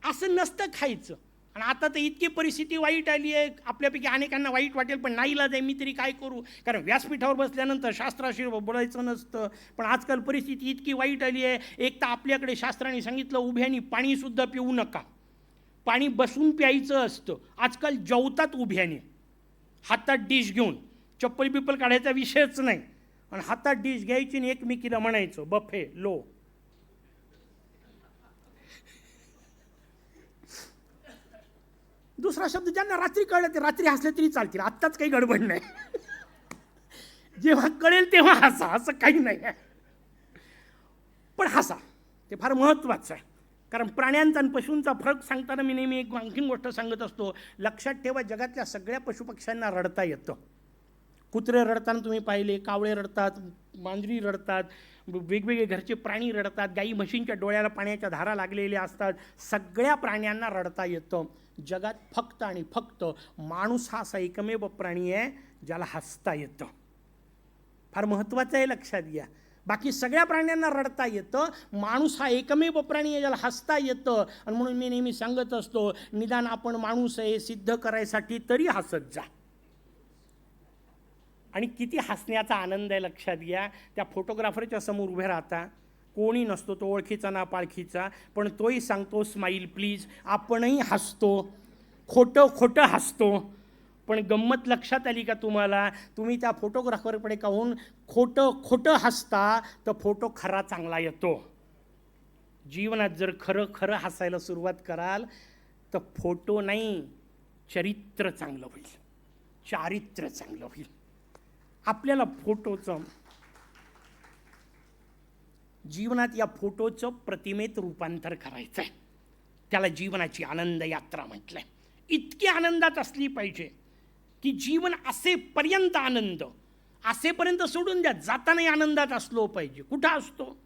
[SPEAKER 2] असं नसतं खायचं. आणि आता तर इतकी परिस्थिती वाईट आली आहे, आपल्यापैकी अनेकांना वाईट वाटेल, पण नाही इलाज आहे, मी तरी काय करू, कारण व्यासपीठावर बसल्यानंतर शास्त्राशी बोलायचं नसतं. पण आजकाल परिस्थिती इतकी वाईट आली आहे, एक तर आपल्याकडे शास्त्राने सांगितलं उभ्यानी पाणीसुद्धा पिऊ नका, पाणी बसून प्यायचं असतं. आजकाल जेवतात उभ्याने, हातात डिश घेऊन, चप्पल बिप्पल काढायचा विषयच नाही, आणि हातात डिश घ्यायची आणि एकमेकीला म्हणायचं बफे लो. दुसरा शब्द ज्यांना रात्री कळलं ते रात्री हसले तरी चालतील, आत्ताच काही गडबड नाही. जेव्हा कळेल तेव्हा हसा, असं काही नाही आहे, पण हसा, ते फार महत्त्वाचं आहे. कारण प्राण्यांचा आणि पशूंचा फरक सांगताना मी नेहमी एक आणखीन गोष्ट सांगत असतो. लक्षात ठेवा, जगातल्या सगळ्या पशुपक्ष्यांना रडता येतं. कुत्रे रडताना तुम्ही पाहिले, कावळे रडतात, मांजरी रडतात, वेगवेगळे घरचे प्राणी रडतात, गाई म्हशींच्या डोळ्याला पाण्याच्या धारा लागलेल्या असतात. सगळ्या प्राण्यांना रडता येतं. जगात फक्त आणि फक्त माणूस हा असा एकमेव प्राणी आहे ज्याला हसता येतं. फार महत्त्वाचं आहे, लक्षात घ्या. बाकी सगळ्या प्राण्यांना रडता येतं, माणूस हा एकमेव प्राणी आहे ज्याला हसता येतं. आणि म्हणून मी नेहमी सांगत असतो, निदान आपण माणूस आहे सिद्ध करायसाठी तरी हसत जा. आणि किती हसण्याचा आनंद आहे लक्षात घ्या. त्या फोटोग्राफरच्या समोर उभे राहता, कोणी नसतो, तो ओळखीचा ना पाळखीचा, पण तोही सांगतो स्माईल प्लीज. आपणही हसतो, खोटं खोटं हसतो. पण गंमत लक्षात आली का तुम्हाला? तुम्ही त्या फोटोग्राफरकडे पाहून खोटं खोटं हसता तर फोटो खरा चांगला येतो. जीवनात जर खरं खरं हसायला सुरुवात कराल तर फोटो नाही, चरित्र चांगलं होईल, चारित्र्य चांगलं होईल. आपल्याला फोटोचं, जीवनात या फोटोचं प्रतिमेत रूपांतर करायचं आहे. त्याला जीवनाची आनंद यात्रा म्हटलं आहे. इतकी आनंदात असली पाहिजे की जीवन असेपर्यंत आनंद, असेपर्यंत सोडून द्या, जातानाही आनंदात असलो पाहिजे. कुठं असतो?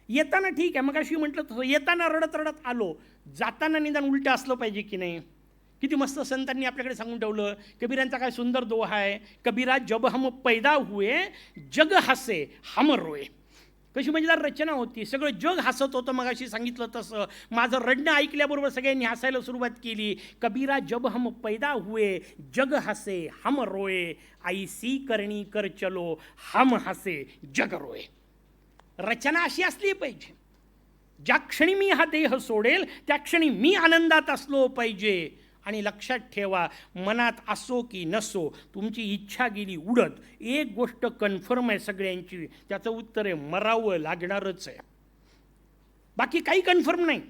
[SPEAKER 2] येताना ठीक आहे, मग अशी म्हटलं तसं येताना रडत रडत आलो, जाताना निदान उलटं असलं पाहिजे की नाही? किती मस्त संतांनी आपल्याकडे सांगून ठेवलं. कबीरांचा काय सुंदर दोहा आहे, कबीरा जब हम पैदा हुए जग हसे हम रोए. कशी मजेदार रचना होती. सगळं जग हसत होतं. मग अशी सांगितलं तसं माझं रडणं ऐकल्याबरोबर सगळ्यांनी हसायला सुरुवात केली. कबीरा जब हम पैदा हुए जग हसे हम रोए, ऐसी करणी कर चलो हम हसे जग रोए. रचना अशी असली पाहिजे. ज्या क्षणी मी हा देह सोडेल त्या क्षणी मी आनंदात असलो पाहिजे. आणि लक्षात ठेवा, मनात असो की नसो, तुमची इच्छा गेली उडत, एक गोष्ट कन्फर्म आहे सगळ्यांची, त्याचं उत्तर आहे मरावं लागणारच आहे. बाकी काही कन्फर्म नाही.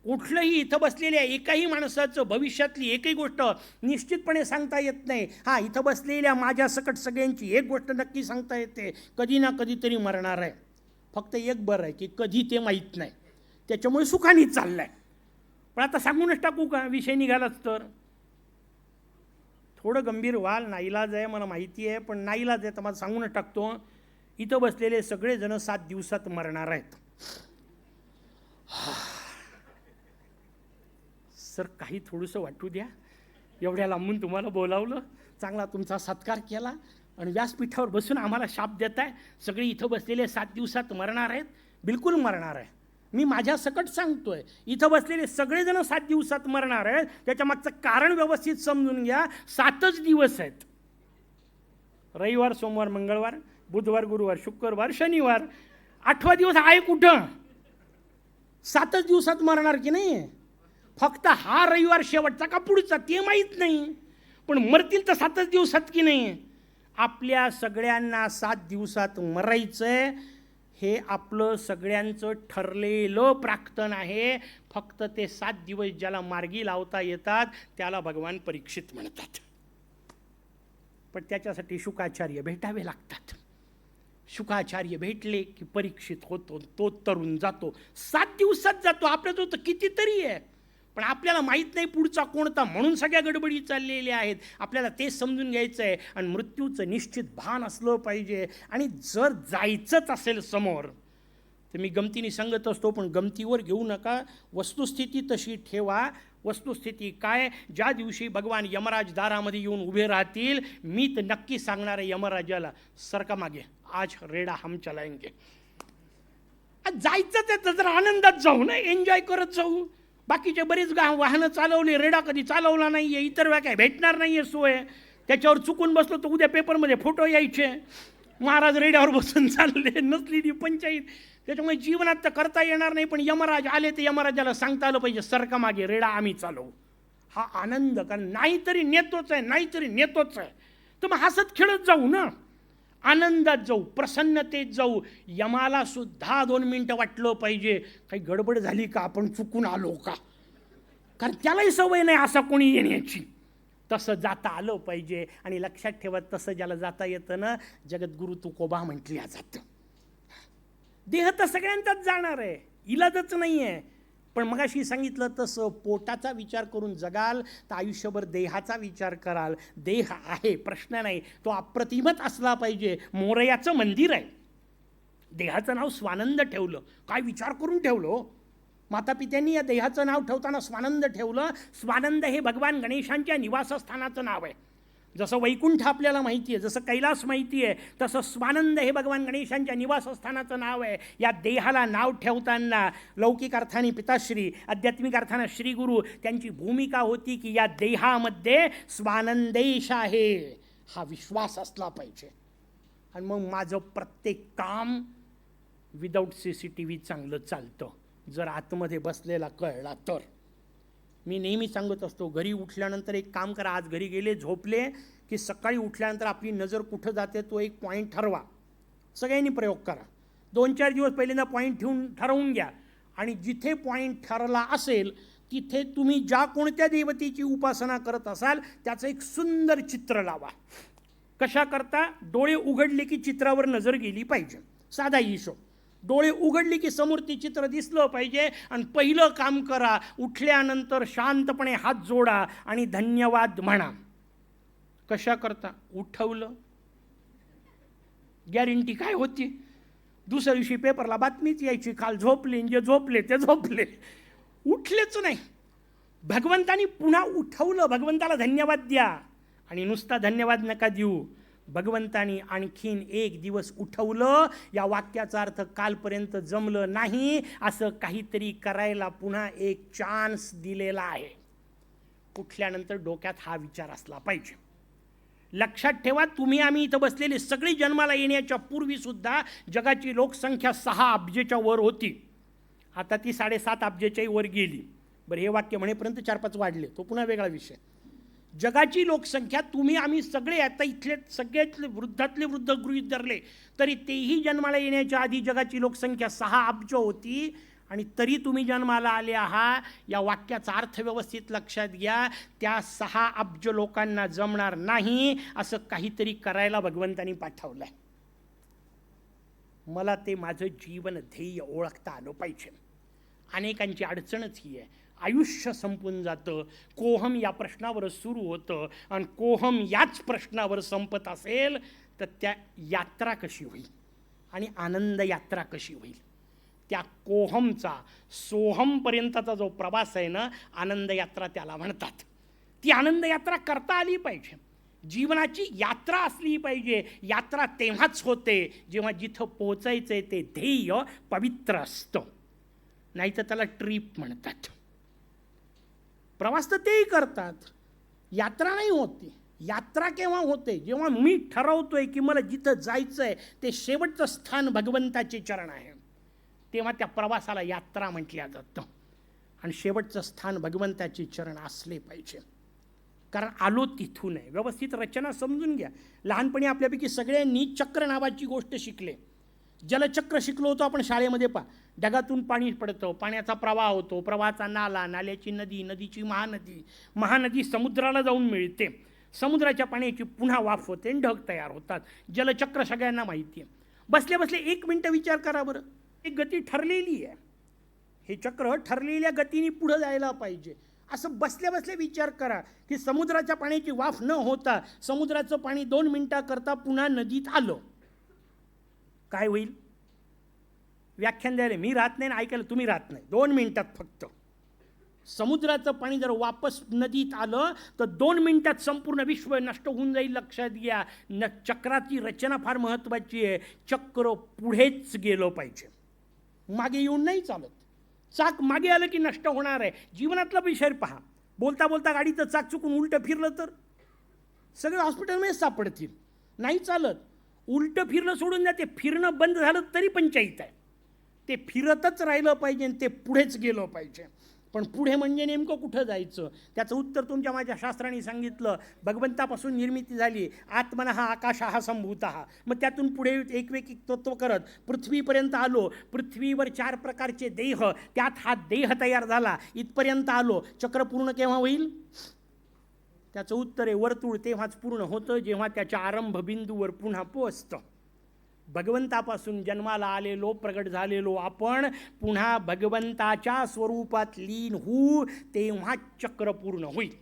[SPEAKER 2] कुठलंही इथं बसलेल्या एकाही माणसाचं भविष्यातली एकही गोष्ट निश्चितपणे सांगता येत नाही. हां, इथं बसलेल्या माझ्या सकट सगळ्यांची एक गोष्ट नक्की सांगता येते, कधी ना कधीतरी मरणार आहे. फक्त एक बरं आहे की कधी ते माहीत नाही, त्याच्यामुळे सुखाने चाललं आहे. पण आता सांगूनच टाकू का विषय निघालाच तर? थोडं गंभीर व्हाल, नाईलाज आहे मला माहिती आहे, पण नाईलाज आहे तर मला सांगूनच टाकतो. इथं बसलेले सगळेजण 7 दिवसात मरणार आहेत. सर काही थोडंसं वाटू द्या, एवढ्या लांबून तुम्हाला बोलावलं, चांगला तुमचा सत्कार केला आणि व्यासपीठावर बसून आम्हाला शाप देताय सगळे इथं बसलेले 7 दिवसात मरणार आहेत. बिलकुल मरणार आहे. मी माझ्या सकट सांगतोय, इथं बसलेले सगळेजण 7 दिवसात मरणार आहेत. त्याच्या मागचं कारण व्यवस्थित समजून घ्या. 7च दिवस आहेत, रविवार, सोमवार, मंगळवार, बुधवार, गुरुवार, शुक्रवार, शनिवार. 8वा दिवस आहे कुठं? 7च दिवसात मरणार की नाही? फक्त हा रविवार शेवटचा का पुढचा ते माहीत नाही, पण मरतील तर 7च दिवसात की नाही? आपल्या सगळ्यांना 7 दिवसात मरायचंय, हे आपलं सगळ्यांचं ठरलेलं प्राक्तन आहे. फक्त ते 7 दिवस ज्याला मार्गी लावता येतात त्याला भगवान परीक्षित म्हणतात. पण त्याच्यासाठी शुकाचार्य भेटावे लागतात. शुकाचार्य भेटले की परीक्षित होतो, तो तरुण जातो. 7 दिवसात जातो. आपल्याजवळ तर कितीतरी आहे, पण आपल्याला माहीत नाही पुढचा कोणता, म्हणून सगळ्या गडबडी चाललेल्या आहेत. आपल्याला ते समजून घ्यायचं आहे. आणि मृत्यूचं निश्चित भान असलं पाहिजे. आणि जर जायचंच असेल समोर, तर मी गमतीने सांगत असतो, पण गमतीवर घेऊ नका. वस्तुस्थिती तशी ठेवा. वस्तुस्थिती काय? ज्या दिवशी भगवान यमराज दारामध्ये येऊन उभे राहतील, मी तर नक्की सांगणार आहे यमराजाला, सरका मागे, आज रेडा हम चलाएंगे. जायचंच आहे तर जरा आनंदात जाऊ ना, एन्जॉय करत जाऊ. बाकीचे बरेच वाहनं चालवले, रेडा कधी चालवला नाही आहे, इतर वेळा काय भेटणार नाही आहे सोय. त्याच्यावर चुकून बसलो तर उद्या पेपरमध्ये फोटो यायचे, महाराज रेड्यावर बसून चालले, नसली ती पंचायत. त्याच्यामुळे जीवनात तर करता येणार नाही, पण यमराज आले तर यमराजाला सांगता आलं पाहिजे, सरका मागे, रेडा आम्ही चालवू. हा आनंद, कारण नाहीतरी नेतोच आहे, नाहीतरी नेतोच आहे. तर मग हसत खेळत जाऊ ना, आनंदात जाऊ, प्रसन्नतेत जाऊ. यमाला सुद्धा 2 मिनटं वाटलं पाहिजे, काही गडबड झाली का, आपण चुकून आलो का, कारण त्यालाही सवय नाही असा कोणी येण्याची. तसं जाता आलं पाहिजे. आणि लक्षात ठेवा, तसं ज्याला जाता येतं ना, जगद्गुरु तुकोबा म्हटल्या जातं. देह तर सगळ्यांचाच जाणार आहे, इलाजच नाही आहे. पण मगाशी सांगितलं तसं पोटाचा विचार करून जगाल तर आयुष्यभर देहाचा विचार कराल. देह आहे, प्रश्न नाही, तो अप्रतिमच असला पाहिजे. मोरयाचं मंदिर आहे, देहाचं नाव स्वानंद ठेवलं. काय विचार करून ठेवलं? मातापित्यांनी या देहाचं नाव ठेवताना स्वानंद ठेवलं. स्वानंद हे भगवान गणेशांच्या निवासस्थानाचं नाव आहे. जसं वैकुंठ आपल्याला माहिती आहे, जसं कैलास माहिती आहे, तसं स्वानंद हे भगवान गणेशांच्या निवासस्थानाचं नाव आहे. या देहाला नाव ठेवताना लौकिक अर्थाने पिताश्री, आध्यात्मिक अर्थानं श्रीगुरु, त्यांची भूमिका होती की या देहामध्ये स्वानंदेश आहे, हा विश्वास असला पाहिजे. आणि मग माझं प्रत्येक काम विदाऊट CCTV चांगलं चालतं, जर आतमध्ये बसलेला कळला तर. मी नेहमी सांगत असतो, घरी उठल्यानंतर एक काम करा. आज घरी गेले, झोपले की सकाळी उठल्यानंतर आपली नजर कुठं जाते तो एक पॉईंट ठरवा. सगळ्यांनी प्रयोग करा. 2-4 दिवस पहिल्यांदा पॉईंट ठरवून घ्या. आणि जिथे पॉईंट ठरला असेल तिथे तुम्ही ज्या कोणत्या देवतेची उपासना करत असाल त्याचं एक सुंदर चित्र लावा. कशा करता? डोळे उघडले की चित्रावर नजर गेली पाहिजे, साधा हिशोब. डोळे उघडले की समोर ते चित्र दिसलं पाहिजे. आणि पहिलं काम करा, उठल्यानंतर शांतपणे हात जोडा आणि धन्यवाद म्हणा. कशा करता? उठवलं, गॅरंटी काय होती? दुसऱ्या दिवशी पेपरला बातमीच यायची, काल झोपले, जे झोपले ते झोपले, उठलेच नाही. भगवंतानी पुन्हा उठवलं, भगवंताला धन्यवाद द्या. आणि नुसता धन्यवाद नका देऊ, भगवंतानी आणखीन 1 दिवस उठवलं. या वाक्याचा अर्थ कालपर्यंत जमलं नाही असं काहीतरी करायला पुन्हा एक चान्स दिलेला आहे. उठल्यानंतर डोक्यात हा विचार असला पाहिजे. लक्षात ठेवा, तुम्ही आम्ही इथं बसलेले सगळी जन्माला येण्याच्या पूर्वीसुद्धा जगाची लोकसंख्या 6 अब्जेच्या वर होती. आता ती 7.5 अब्जेच्याही वर गेली. बरं, हे वाक्य म्हणेपर्यंत 4-5 वाढले, तो पुन्हा वेगळा विषय. जगाची लोकसंख्या तुम्ही आम्ही सगळे, आता इथले सगळ्यातले वृद्धातले वृद्ध गृहीत धरले तरी तेही जन्माला येण्याच्या आधी जगाची लोकसंख्या 6 अब्ज होती. आणि तरी तुम्ही जन्माला आले आहात. या वाक्याचा अर्थ व्यवस्थित लक्षात घ्या. त्या 6 अब्ज लोकांना जमणार नाही असं काहीतरी करायला भगवंतानी पाठवलं आहे. मला ते माझं जीवन ध्येय ओळखता आलं पाहिजे. अनेकांची अडचणच ही आहे, आयुष्य संपून जातं, कोहम या प्रश्नावर सुरू होतं. आणि कोहम याच प्रश्नावर संपत असेल तर त्या यात्रा कशी होईल आणि आनंद यात्रा कशी होईल? त्या कोहमचा सोहमपर्यंतचा जो प्रवास आहे ना, आनंद यात्रा त्याला म्हणतात. ती आनंद यात्रा करता आली पाहिजे. जीवनाची यात्रा असली पाहिजे. यात्रा तेव्हाच होते जेव्हा जिथं पोचायचं आहे ते ध्येय पवित्र असतं. नाही तर त्याला ट्रिप म्हणतात. प्रवास तर तेही करतात, यात्रा नाही होती. यात्रा केव्हा होते? जेव्हा मी ठरवतोय की मला जिथं जायचं आहे ते शेवटचं स्थान भगवंताचे चरण आहे, तेव्हा त्या प्रवासाला यात्रा म्हटल्या जातं. आणि शेवटचं स्थान भगवंताचे चरण असले पाहिजे, कारण आलो तिथून आहे. व्यवस्थित रचना समजून घ्या. लहानपणी आपल्यापैकी सगळ्यांनी चक्र नावाची गोष्ट शिकले. जलचक्र शिकलो होतो आपण शाळेमध्ये. ढगातून पाणी पडतं, पाण्याचा प्रवाह होतो, प्रवाहाचा नाला, नाल्याची नदी, नदीची महानदी, महानदी समुद्राला जाऊन मिळते, समुद्राच्या पाण्याची पुन्हा वाफ होते आणि ढग तयार होतात. जलचक्र सगळ्यांना माहिती आहे. बसले बसले 1 मिनिट विचार करा बरं. एक गती ठरलेली आहे, हे चक्र ठरलेल्या गतीने पुढं जायला पाहिजे. असं बसल्या बसल्या विचार करा की समुद्राच्या पाण्याची वाफ न होता समुद्राचं पाणी 2 मिनिटाकरता पुन्हा नदीत आलं, काय होईल? व्याख्यान द्यायला मी राहत नाही ना ऐकायला तुम्ही राहत नाही. 2 मिनिटात फक्त समुद्राचं पाणी जर वापस नदीत आलं तर 2 मिनिटात संपूर्ण विश्व नष्ट होऊन जाईल. लक्षात घ्या. चक्राची रचना फार महत्त्वाची आहे. चक्र पुढेच गेलं पाहिजे, मागे येऊन नाही चालत. चाक मागे आलं की नष्ट होणार आहे. जीवनातला विषय पहा. बोलता बोलता गाडीचं चाक चुकून उलटं फिरलं तर सगळे हॉस्पिटलमध्ये सापडतील. नाही चालत. उलटं फिरणं सोडून द्या, ते फिरणं बंद झालं तरी पंचायत आहे. ते फिरतच राहिलं पाहिजे आणि ते पुढेच गेलं पाहिजे. पण पुढे म्हणजे नेमकं कुठं जायचं? त्याचं उत्तर तुमच्या माझ्या शास्त्राने सांगितलं. भगवंतापासून निर्मिती झाली. आत्मन हा आकाश हा संभूत हा. मग त्यातून पुढे एक तत्व करत पृथ्वीपर्यंत आलो. पृथ्वीवर 4 प्रकारचे देह, त्यात हा देह तयार झाला. इथपर्यंत आलो. चक्र पूर्ण केव्हा होईल? त्याचं उत्तर आहे वर्तुळ तेव्हाच पूर्ण होतं जेव्हा त्याच्या आरंभ बिंदूवर पुन्हा पोचतं. भगवंतापासून जन्माला आलेलो, प्रगट झालेलो आपण पुन्हा भगवंताच्या स्वरूपात लीन होऊ, तेव्हा चक्र पूर्ण होईल.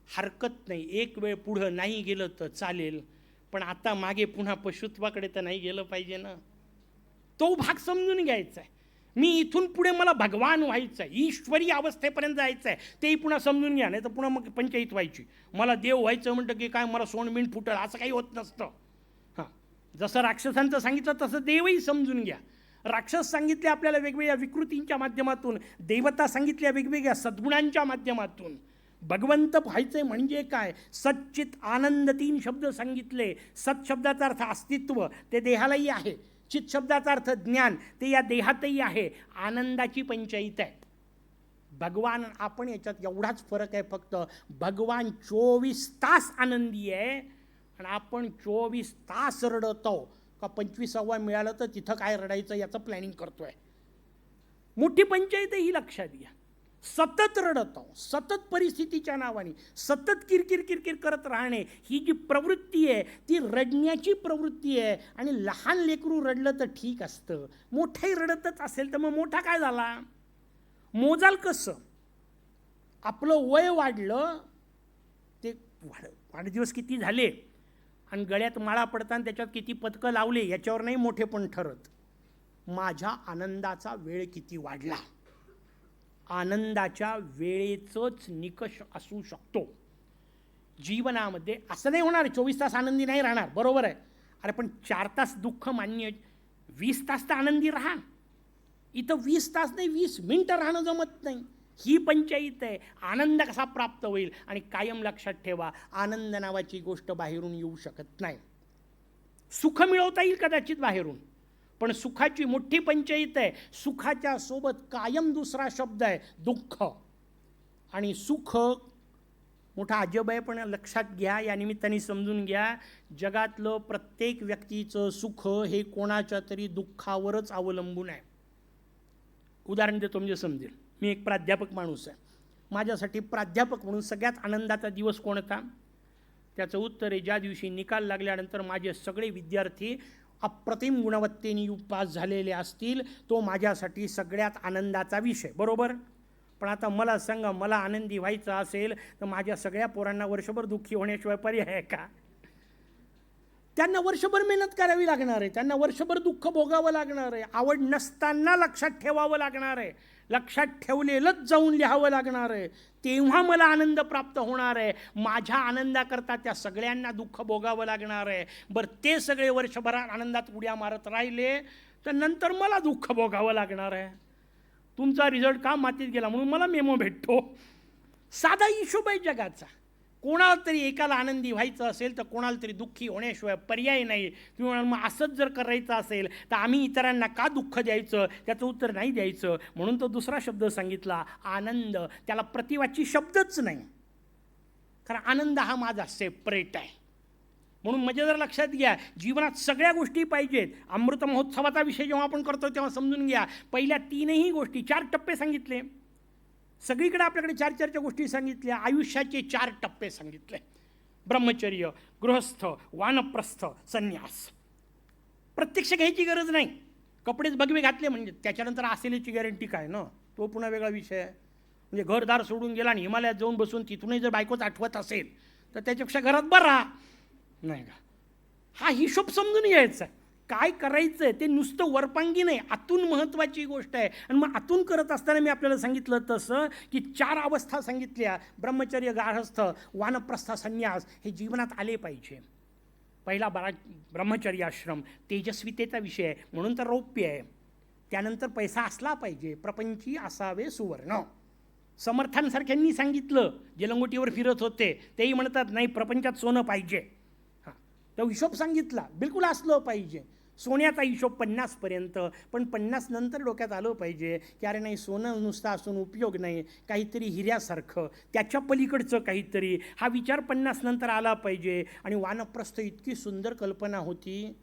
[SPEAKER 2] हरकत नाही, एक वेळ पुढं नाही गेलं तर चालेल, पण आता मागे पुन्हा पशुत्वाकडे तर नाही गेलं पाहिजे ना. तो भाग समजून घ्यायचा आहे. मी इथून पुढे मला भगवान व्हायचं आहे, ईश्वरी अवस्थेपर्यंत जायचं आहे, तेही पुन्हा समजून घ्या. नाही तर पुन्हा मग पंचायत व्हायची. मला देव व्हायचं म्हणतं की काय मला सोंडबिंड फुटल, असं काही होत नसतं. जसं राक्षसांचं सांगितलं तसं देवही समजून घ्या. राक्षस सांगितले आपल्याला वेगवेगळ्या विकृतींच्या माध्यमातून, देवता सांगितल्या वेगवेगळ्या सद्गुणांच्या माध्यमातून. भगवंत व्हायचे म्हणजे काय? सच्चित आनंद 3 शब्द सांगितले. सत शब्दाचा अर्थ अस्तित्व, ते देहालाही आहे. चित शब्दाचा अर्थ ज्ञान, ते या देहातही आहे. आनंदाची पंचायत आहे. भगवान आपण याच्यात एवढाच फरक आहे फक्त, भगवान 24 तास आनंदी आहे आणि आपण 24 तास रडतो का 25वा मिळालं तर तिथं काय रडायचं याचं प्लॅनिंग करतोय. मोठी पंचायत ही लक्षात घ्या. सतत रडतो, सतत परिस्थितीच्या नावाने सतत किरकिर किरकिर करत राहणे, ही जी प्रवृत्ती आहे ती रडण्याची प्रवृत्ती आहे. आणि लहान लेकरू रडलं तर ठीक असतं, मोठाही रडतच असेल तर मग मोठा काय झाला? मोजाल कसं? आपलं वय वाढलं, ते वाढदिवस किती झाले आणि गळ्यात माळा पडताना त्याच्यात किती पदकं लावले याच्यावर नाही मोठेपण ठरत. माझ्या आनंदाचा वेळ किती वाढला, आनंदाच्या वेळेचंच निकष असू शकतो. जीवनामध्ये असं नाही होणार 24 तास आनंदी नाही राहणार, बरोबर आहे. अरे पण 4 तास दुःख मान्य, 20 तास तर आनंदी राहा. इथं 20 तास नाही 20 मिनिटं राहणं जमत नाही. ही पंचायत आहे. आनंद कसा प्राप्त होईल? आणि कायम लक्षात ठेवा, आनंद नावाची गोष्ट बाहेरून येऊ शकत नाही. सुख मिळवता येईल कदाचित बाहेरून, पण सुखाची मोठी पंचायत आहे. सुखाच्या सोबत कायम दुसरा शब्द आहे दुःख. आणि सुख मोठा अजब आहे, पण लक्षात घ्या, या निमित्ताने समजून घ्या, जगातलं प्रत्येक व्यक्तीचं सुख हे कोणाच्या तरी दुःखावरच अवलंबून आहे. उदाहरण देतो म्हणजे समजेल. मी एक प्राध्यापक माणूस आहे. माझ्यासाठी प्राध्यापक म्हणून सगळ्यात आनंदाचा दिवस कोणता? त्याचं उत्तर आहे, ज्या दिवशी निकाल लागल्यानंतर माझे सगळे विद्यार्थी अप्रतिम गुणवत्तेने पास झालेले असतील, तो माझ्यासाठी सगळ्यात आनंदाचा विषय, बरोबर. पण आता मला सांगा, मला आनंदी व्हायचं असेल तर माझ्या सगळ्या पोरांना वर्षभर दुःखी होण्याशिवाय पर्याय आहे का? त्यांना वर्षभर मेहनत करावी लागणार आहे, त्यांना वर्षभर दुःख भोगावं लागणार आहे, आवड नसताना लक्षात ठेवावं लागणार आहे, लक्षात ठेवलेलंच जाऊन लिहावं लागणार आहे, तेव्हा मला आनंद प्राप्त होणार आहे. माझ्या आनंदाकरता त्या सगळ्यांना दुःख भोगावं लागणार आहे. बरं, ते सगळे वर्षभर आनंदात उड्या मारत राहिले तर नंतर मला दुःख भोगावं लागणार आहे. तुमचा रिझल्ट का मातीत गेला म्हणून मला मेमो भेटतो. साधा हिशोब आहे जगाचा. कोणाला तरी एकाला आनंदी व्हायचं असेल तर कोणाला तरी दुःखी होण्याशिवाय पर्याय नाही. तुम्ही म्हणाल मग असंच जर करायचं असेल तर आम्ही इतरांना का दुःख द्यायचं, त्याचं उत्तर नाही द्यायचं. म्हणून तो दुसरा शब्द सांगितला, आनंद. त्याला प्रतिवाची शब्दच नाही, कारण आनंद हा माझा सेपरेट आहे. म्हणून म्हणजे जर लक्षात घ्या, जीवनात सगळ्या गोष्टी पाहिजेत. अमृत महोत्सवाचा विषय जेव्हा आपण करतो तेव्हा समजून घ्या, पहिल्या 3ही गोष्टी, 4 टप्पे सांगितले. सगळीकडे आपल्याकडे 4 गोष्टी सांगितल्या. आयुष्याचे 4 टप्पे सांगितले: ब्रह्मचर्य, गृहस्थ, वानप्रस्थ, संन्यास. प्रत्यक्ष घ्यायची गरज नाही. कपडेच भगवे घातले म्हणजे त्याच्यानंतर असेल याची गॅरंटी काय ना, तो पुन्हा वेगळा विषय आहे. म्हणजे घरदार सोडून गेला आणि हिमालयात जाऊन बसून तिथूनही जर बायकोच आठवत असेल तर त्याच्यापेक्षा घरात बरा नाही का. हा हिशोब समजून घ्यायचा. काय करायचं आहे ते नुसतं वरपांगी नाही, आतून महत्त्वाची गोष्ट आहे. आणि मग आतून करत असताना मी आपल्याला सांगितलं तसं की 4 अवस्था सांगितल्या: ब्रह्मचर्य, गार्हस्थ, वानप्रस्थ, संन्यास. हे जीवनात आले पाहिजे. पहिला ब्रह्मचर्य आश्रम तेजस्वितेचा विषय आहे, म्हणून तर रौप्य आहे. त्यानंतर पैसा असला पाहिजे, प्रपंची असावे सुवर्ण. समर्थांसारख्यांनी सांगितलं, जे लंगोटीवर फिरत होते तेही म्हणतात नाही, प्रपंचात सोनं पाहिजे. हां, तो हिशोब सांगितला, बिलकुल असलं पाहिजे. सोन्याचा हिशोब 50पर्यंत, पण 50 नंतर डोक्यात आलं पाहिजे की अरे नाही, सोनं नुसतं असून उपयोग नाही, काहीतरी हिऱ्यासारखं, त्याच्या पलीकडचं काहीतरी. हा विचार 50 नंतर आला पाहिजे. आणि वानप्रस्थ इतकी सुंदर कल्पना होती,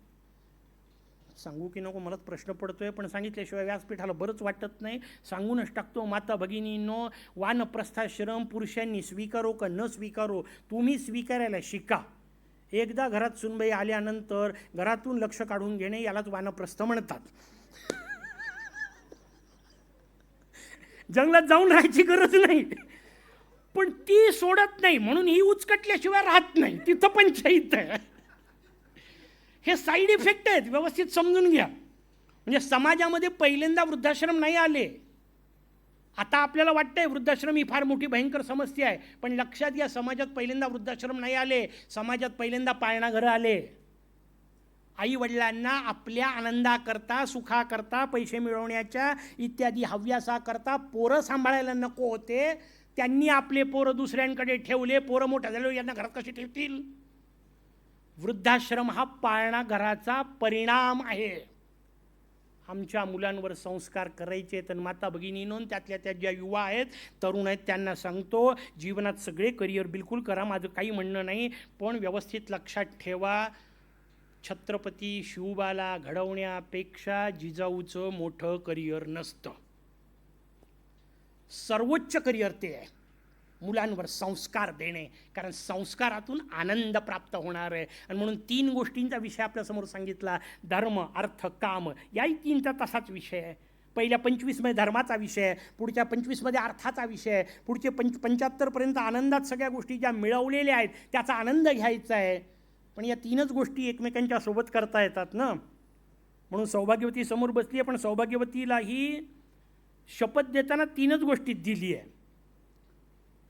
[SPEAKER 2] सांगू की नको मलाच प्रश्न पडतोय, पण सांगितल्याशिवाय व्यासपीठाला बरंच वाटत नाही, सांगूनच टाकतो. माता भगिनींनो, वानप्रस्थाश्रम पुरुषांनी स्वीकारो का न स्वीकारो, तुम्ही स्वीकारायला शिका. एकदा घरात सुनबाई आल्यानंतर घरातून लक्ष काढून घेणे यालाच वानप्रस्थ म्हणतात. जंगलात जाऊन राहायची गरज नाही, पण ती सोडत नाही म्हणून ही उचकटल्याशिवाय राहत नाही. तिथं पंचायत आहे. हे साईड इफेक्ट आहेत, व्यवस्थित समजून घ्या. म्हणजे समाजामध्ये पहिल्यांदा वृद्धाश्रम नाही आले. आता आपल्याला वाटतंय वृद्धाश्रम ही फार मोठी भयंकर समस्या आहे, पण लक्षात घ्या, समाजात पहिल्यांदा वृद्धाश्रम नाही आले. समाजात पहिल्यांदा पाळणाघरं आले. आई वडिलांना आपल्या आनंदाकरता, सुखाकरता, पैसे मिळवण्याच्या इत्यादी हव्यासाकरता पोरं सांभाळायला नको होते. त्यांनी आपले पोरं दुसऱ्यांकडे ठेवले. पोरं मोठ्या झाल्यावर यांना घरात कशी ठेवतील? वृद्धाश्रम हा पाळणा घराचा परिणाम आहे. आमच्या मुलांवर संस्कार करायचे आहेत. आणि माता भगिनींनो, त्यातल्या त्या ज्या युवा आहेत, तरुण आहेत, त्यांना सांगतो, जीवनात सगळे करिअर बिलकुल करा, माझं काही म्हणणं नाही, पण व्यवस्थित लक्षात ठेवा, छत्रपती शिवबाला घडवण्यापेक्षा जिजाऊचं मोठं करिअर नसतं. सर्वोच्च करिअर ते आहे, मुलांवर संस्कार देणे, कारण संस्कारातून आनंद प्राप्त होणार आहे. आणि म्हणून 3 गोष्टींचा विषय आपल्यासमोर सांगितला: धर्म, अर्थ, काम. याही 3चा तसाच विषय आहे. पहिल्या 25मध्ये धर्माचा विषय आहे, पुढच्या 25मध्ये अर्थाचा विषय आहे, पुढचे 75पर्यंत आनंदात सगळ्या गोष्टी ज्या मिळवलेल्या आहेत त्याचा आनंद घ्यायचा आहे. पण या 3च गोष्टी एकमेकांच्या सोबत करता येतात ना. म्हणून सौभाग्यवती समोर बसली आहे, पण सौभाग्यवतीलाही शपथ देताना 3च गोष्टी दिली आहे.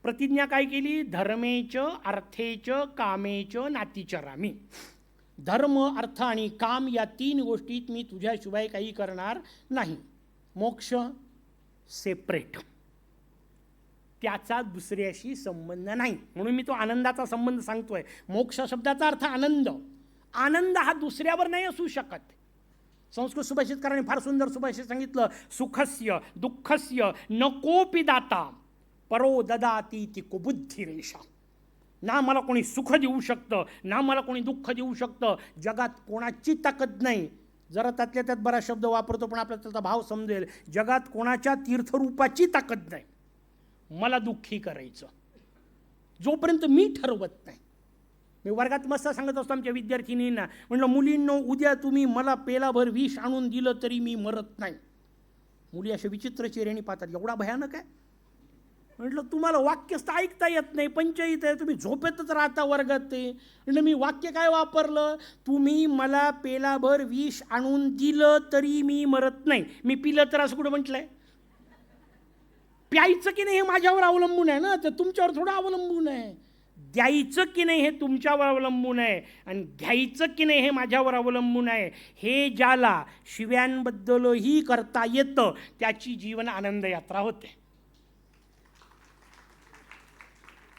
[SPEAKER 2] प्रतिज्ञा काय केली? धर्मेच, अर्थेच, कामेच नातीचरामी. धर्म, अर्थ आणि काम या 3 गोष्टीत मी तुझ्याशिवाय काही करणार नाही. मोक्ष सेपरेट, त्याचा दुसऱ्याशी संबंध नाही. म्हणून मी तो आनंदाचा संबंध सांगतोय. मोक्ष शब्दाचा अर्थ आनंद. आनंद हा दुसऱ्यावर नाही असू शकत. संस्कृत सुभाषितकारांनी फार सुंदर सुभाषित सांगितलं: सुखस्य दुःखस्य न कोपी दाता परो ददाती ती कुबुद्धी रेषा. ना मला कोणी सुख देऊ शकतं, ना मला कोणी दुःख देऊ शकतं. जगात कोणाची ताकद नाही. जरा त्यातल्या त्यात बरा शब्द वापरतो, पण आपल्याला त्याचा भाव समजेल. जगात कोणाच्या तीर्थरूपाची ताकद नाही मला दुःखी करायचं, जोपर्यंत मी ठरवत नाही. मी वर्गात मस्त सांगत असतो आमच्या विद्यार्थिनींना, म्हणलं, मुलींनो, उद्या तुम्ही मला पेलाभर विष आणून दिलं तरी मी मरत नाही. मुली अशा विचित्र चेहऱ्याने पाहतात, एवढा भयानक आहे. म्हटलं, तुम्हाला वाक्यच तर ऐकता येत नाही, पंचायत आहे, तुम्ही झोपेतच राहता वर्गात. ते म्हटलं, मी वाक्य काय वापरलं? तुम्ही मला पेलाभर विष आणून दिलं तरी मी मरत नाही. मी पिलं तर असं कुठं म्हटलंय? प्यायचं की नाही हे माझ्यावर अवलंबून आहे ना, तर तुमच्यावर थोडं अवलंबून आहे. द्यायचं की नाही हे तुमच्यावर अवलंबून आहे, आणि घ्यायचं की नाही हे माझ्यावर अवलंबून आहे. हे ज्याला शिव्यांबद्दलही करता येतं त्याची जीवन आनंद यात्रा होते.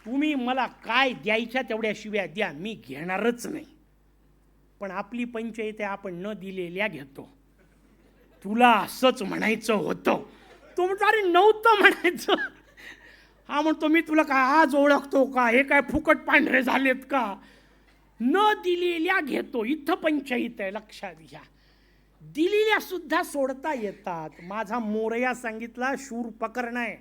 [SPEAKER 2] तुम्ही मला काय द्यायच्या तेवढ्या शिव्या द्या, मी घेणारच नाही. पण आपली पंचायत आहे, आपण न दिलेल्या घेतो. तुला असंच म्हणायचं होतं. तो म्हणतो अरे नव्हतं म्हणायचं. हा म्हणतो मी तुला काय आज ओळखतो का, हे काय फुकट पांढरे झालेत का. न दिलेल्या घेतो, इथं पंचायत आहे, लक्षात घ्या. दिलेल्या सुद्धा सोडता येतात. माझा मोरया सांगितला शूर पकड आहे,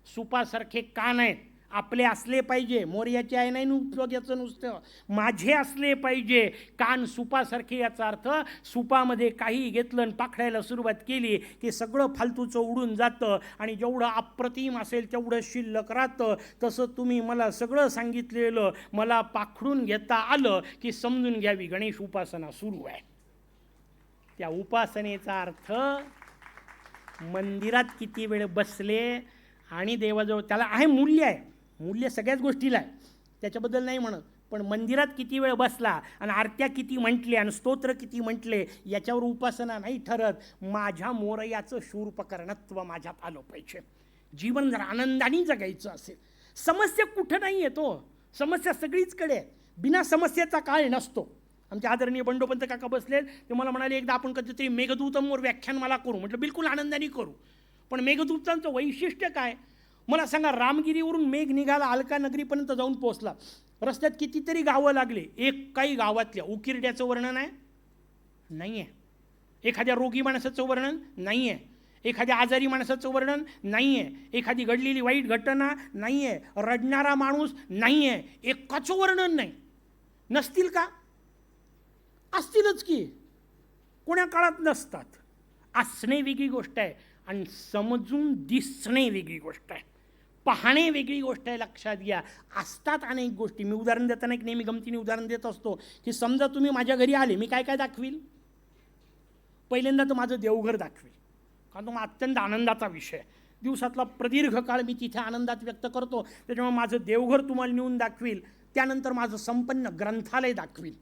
[SPEAKER 2] सुपासारखे कान आहेत, आपले असले पाहिजे. मोरयाचे आहे नाही उपयोगाचं नुसतं, माझे असले पाहिजे कान सुपासारखे. याचा अर्थ सुपामध्ये काही घेतलं आणि पाखडायला सुरुवात केली की सगळं फालतूचं उडून जातं आणि जेवढं अप्रतिम असेल तेवढं शिल्लक राहतं. तसं तुम्ही मला सगळं सांगितलेलं मला पाखडून घेता आलं की समजून घ्यावी गणेश उपासना सुरू आहे. त्या उपासनेचा अर्थ मंदिरात किती वेळ बसले आणि देवाजवळ, त्याला आहे मूल्य आहे, मूल्य सगळ्याच गोष्टीला आहे, त्याच्याबद्दल नाही म्हणत. पण मंदिरात किती वेळ बसला आणि आरत्या किती म्हटले आणि स्तोत्र किती म्हटले याच्यावर उपासना नाही ठरत. माझ्या मोरयाचं शूरपकर्णत्व माझ्यात आलं पाहिजे. जीवन जर आनंदाने जगायचं असेल, समस्या कुठं नाही येतो, समस्या सगळीचकडे आहे. बिना समस्येचा काळ नसतो. आमचे आदरणीय बंडोपंत काका बसले, ते मला म्हणाले एकदा आपण कधीतरी मेघदूतमवर व्याख्यान मला करू. म्हटलं बिलकुल आनंदाने करू. पण मेघदूतांचं वैशिष्ट्य काय मला सांगा. रामगिरीवरून मेघ निघाला, अलका नगरीपर्यंत जाऊन पोहोचला. रस्त्यात कितीतरी गावं लागले, एक काही गावातल्या उकिरड्याचं वर्णन आहे नाही आहे, एखाद्या रोगी माणसाचं वर्णन नाही आहे, एखाद्या आजारी माणसाचं वर्णन नाही आहे, एखादी घडलेली वाईट घटना नाही आहे, रडणारा माणूस नाही आहे, एकाचं वर्णन नाही. नसतील का? असतीलच की, कोण्या काळात नसतात. असणे वेगळी गोष्ट आहे आणि समजून दिसणे वेगळी गोष्ट आहे, पाहणे वेगळी गोष्ट आहे. लक्षात घ्या, असतात अनेक गोष्टी. मी उदाहरण देताना एक नेहमी गमतीने उदाहरण देत असतो की समजा तुम्ही माझ्या घरी आले, मी काय काय दाखवील. पहिल्यांदा तर माझं देवघर दाखवील, कारण तो अत्यंत आनंदाचा विषय. दिवसातला प्रदीर्घ काळ मी तिथे आनंदात व्यक्त करतो, त्याच्यामुळे माझं देवघर तुम्हाला नेऊन दाखवील. त्यानंतर माझं संपन्न ग्रंथालय दाखवील,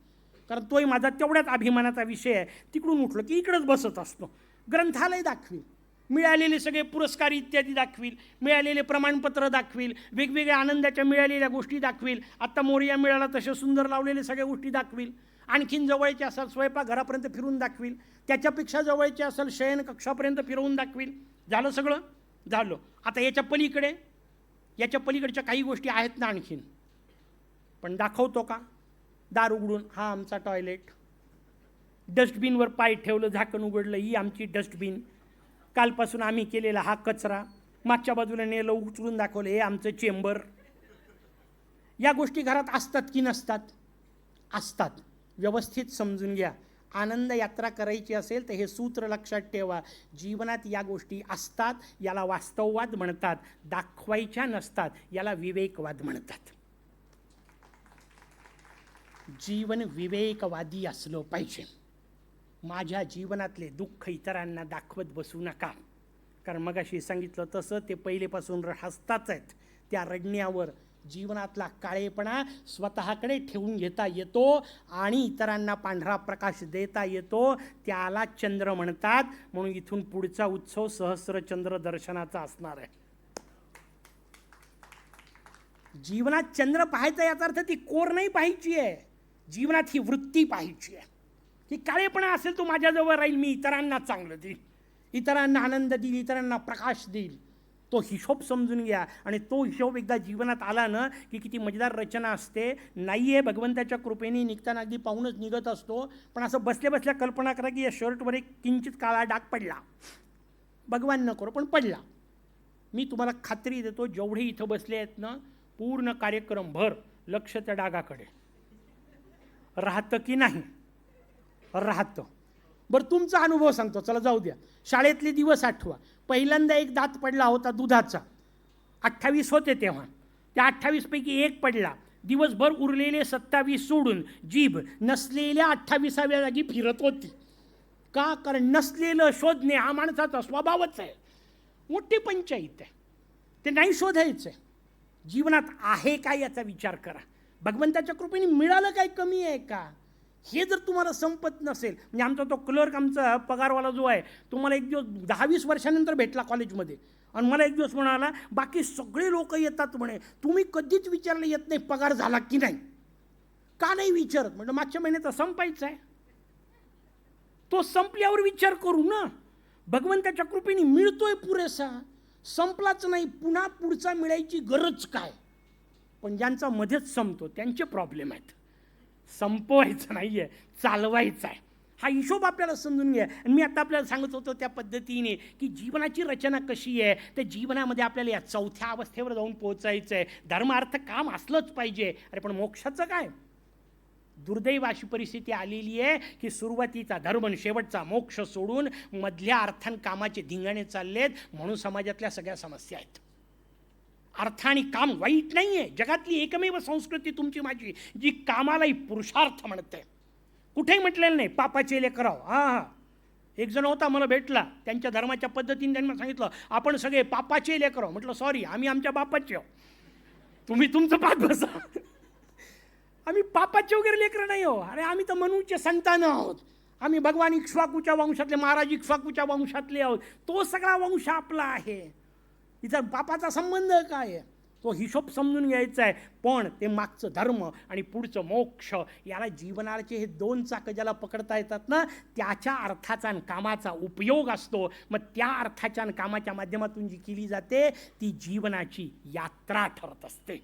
[SPEAKER 2] कारण तोही माझा तेवढ्याच अभिमानाचा विषय आहे. तिकडून उठलो की इकडंच बसत असतो. ग्रंथालय दाखवील, मिळालेले सगळे पुरस्कार इत्यादी दाखवील, मिळालेले प्रमाणपत्र दाखवील, वेगवेगळ्या आनंदाच्या मिळालेल्या गोष्टी दाखवील. आत्ता मोरया मिळाला तसे सुंदर लावलेले सगळ्या गोष्टी दाखवील. आणखीन जवळचे असाल स्वयंपाकघरापर्यंत फिरून दाखवील, त्याच्यापेक्षा जवळचे असाल शयन कक्षापर्यंत फिरवून दाखवील. झालं सगळं? झालं. आता याच्या पलीकडच्या काही गोष्टी आहेत ना आणखीन, पण दाखवतो का? दार उघडून हा आमचा टॉयलेट, डस्टबिनवर पाय ठेवलं, झाकण उघडलं, ही आमची डस्टबिन, कालपासून आम्ही केलेला हा कचरा, मागच्या बाजूला नेलं उचलून दाखवलं हे आमचं चेंबर. या गोष्टी घरात असतात की नसतात? असतात. व्यवस्थित समजून घ्या. आनंद यात्रा करायची असेल तर हे सूत्र लक्षात ठेवा. जीवनात या गोष्टी असतात, याला वास्तववाद म्हणतात. दाखवायच्या नसतात, याला विवेकवाद म्हणतात. जीवन विवेकवादी असलं पाहिजे. माझ्या जीवनातले दुःख इतरांना दाखवत बसू नका, कारण मगाशी सांगितलं तसं ते पहिलेपासून हसताच आहेत. त्या रडण्यावर जीवनातला काळेपणा स्वतःकडे ठेवून घेता येतो आणि इतरांना पांढरा प्रकाश देता येतो. त्याला चंद्र म्हणतात. म्हणून इथून पुढचा उत्सव सहस्रचंद्र दर्शनाचा असणार आहे. जीवनात चंद्र पाहायचा याचा अर्थ ती कोर नाही पाहायची आहे, जीवनात ही वृत्ती पाहायची आहे की काळेपणा असेल तो माझ्याजवळ राहील, मी इतरांना चांगलं देईल, इतरांना आनंद देईल, इतरांना प्रकाश देईल. तो हिशोब समजून घ्या. आणि तो हिशोब एकदा जीवनात आला ना की किती मजेदार रचना असते. नाही आहे भगवंताच्या कृपेने निघताना अगदी पाहूनच निघत असतो, पण असं बसल्या बसल्या कल्पना करा की या शर्टवर एक किंचित काळा डाग पडला, भगवान न करो पण पडला. मी तुम्हाला खात्री देतो जेवढे इथं बसले आहेत ना, पूर्ण कार्यक्रम भर लक्ष त्या डागाकडे राहतं की नाही? राहतं. बरं तुमचा अनुभव सांगतो, चला जाऊ द्या. शाळेतले दिवस आठवा. पहिल्यांदा एक दात पडला होता दुधाचा, 28 होते तेव्हा, त्या 28 पैकी एक पडला. दिवसभर उरलेले 27 सोडून जीभ नसलेल्या 28व्या जागी फिरत होती. का? कारण नसलेलं शोधणे हा माणसाचा स्वभावच आहे. मोठी पंचायत आहे, ते नाही शोधायचं आहे. जीवनात आहे काय याचा विचार करा. भगवंताच्या कृपेने मिळालं काय कमी आहे का? हे जर तुम्हाला संपत नसेल, म्हणजे आमचा तो क्लर्क, आमचा पगारवाला जो आहे, तुम्हाला एक दिवस 10-20 वर्षानंतर भेटला कॉलेजमध्ये, आणि मला एक दिवस म्हणाला, बाकी सगळे लोक येतात म्हणे, तुम्ही कधीच विचारलं येत नाही पगार झाला की नाही. का नाही विचारत? म्हणजे मागच्या महिन्याचा संपायचा आहे, तो संपल्यावर विचार करू ना. भगवंताच्या कृपेने मिळतोय पुरेसा, संपलाच नाही, पुन्हा पुढचा मिळायची गरज काय. पण ज्यांचा मध्येच संपतो त्यांचे प्रॉब्लेम आहेत. संपवायचं नाही आहे, चालवायचं आहे. हा हिशोब आपल्याला समजून घ्या. आणि मी आता आपल्याला सांगत होतो त्या पद्धतीने की जीवनाची रचना कशी आहे, त्या जीवनामध्ये आपल्याला या चौथ्या अवस्थेवर जाऊन पोहोचायचं आहे. धर्म अर्थ काम असलंच पाहिजे. अरे पण मोक्षाचं काय? दुर्दैव अशी परिस्थिती आलेली आहे की सुरुवातीचा धर्म आणि शेवटचा मोक्ष सोडून मधल्या अर्थान कामाचे धिंगाणे चाललेत, म्हणून समाजातल्या सगळ्या समस्या आहेत. अर्थ आणि काम वाईट नाही आहे. जगातली एकमेव संस्कृती तुमची माझी जी कामालाही पुरुषार्थ म्हणते. कुठेही म्हटलेलं नाही पापाचे लेकराव. हां, एक जण होता मला भेटला, त्यांच्या धर्माच्या पद्धतीने त्यांनी मला सांगितलं, आपण सगळे पापाचे लेकराव. म्हटलं सॉरी, आम्ही आमच्या बापाचे आहो, तुम्ही तुमचं पाप बसा. आम्ही पापाचे वगैरे लेकरं नाही हो. अरे आम्ही तर मनूचे संतान आहोत. आम्ही भगवान इक्ष्वाकूच्या वंशातले, महाराज इक्ष्वाकूच्या वंशातले आहोत. तो सगळा वंश आपला आहे. इथं पापाचा संबंध काय आहे? तो हिशोब समजून घ्यायचा आहे. पण ते मागचं धर्म आणि पुढचं मोक्ष, याला जीवनाचे हे दोन चाकं ज्याला पकडता येतात ना, त्याच्या अर्थाचा आणि कामाचा उपयोग असतो. मग त्या अर्थाच्या आणि कामाच्या माध्यमातून जी केली जाते ती जीवनाची यात्रा ठरत असते.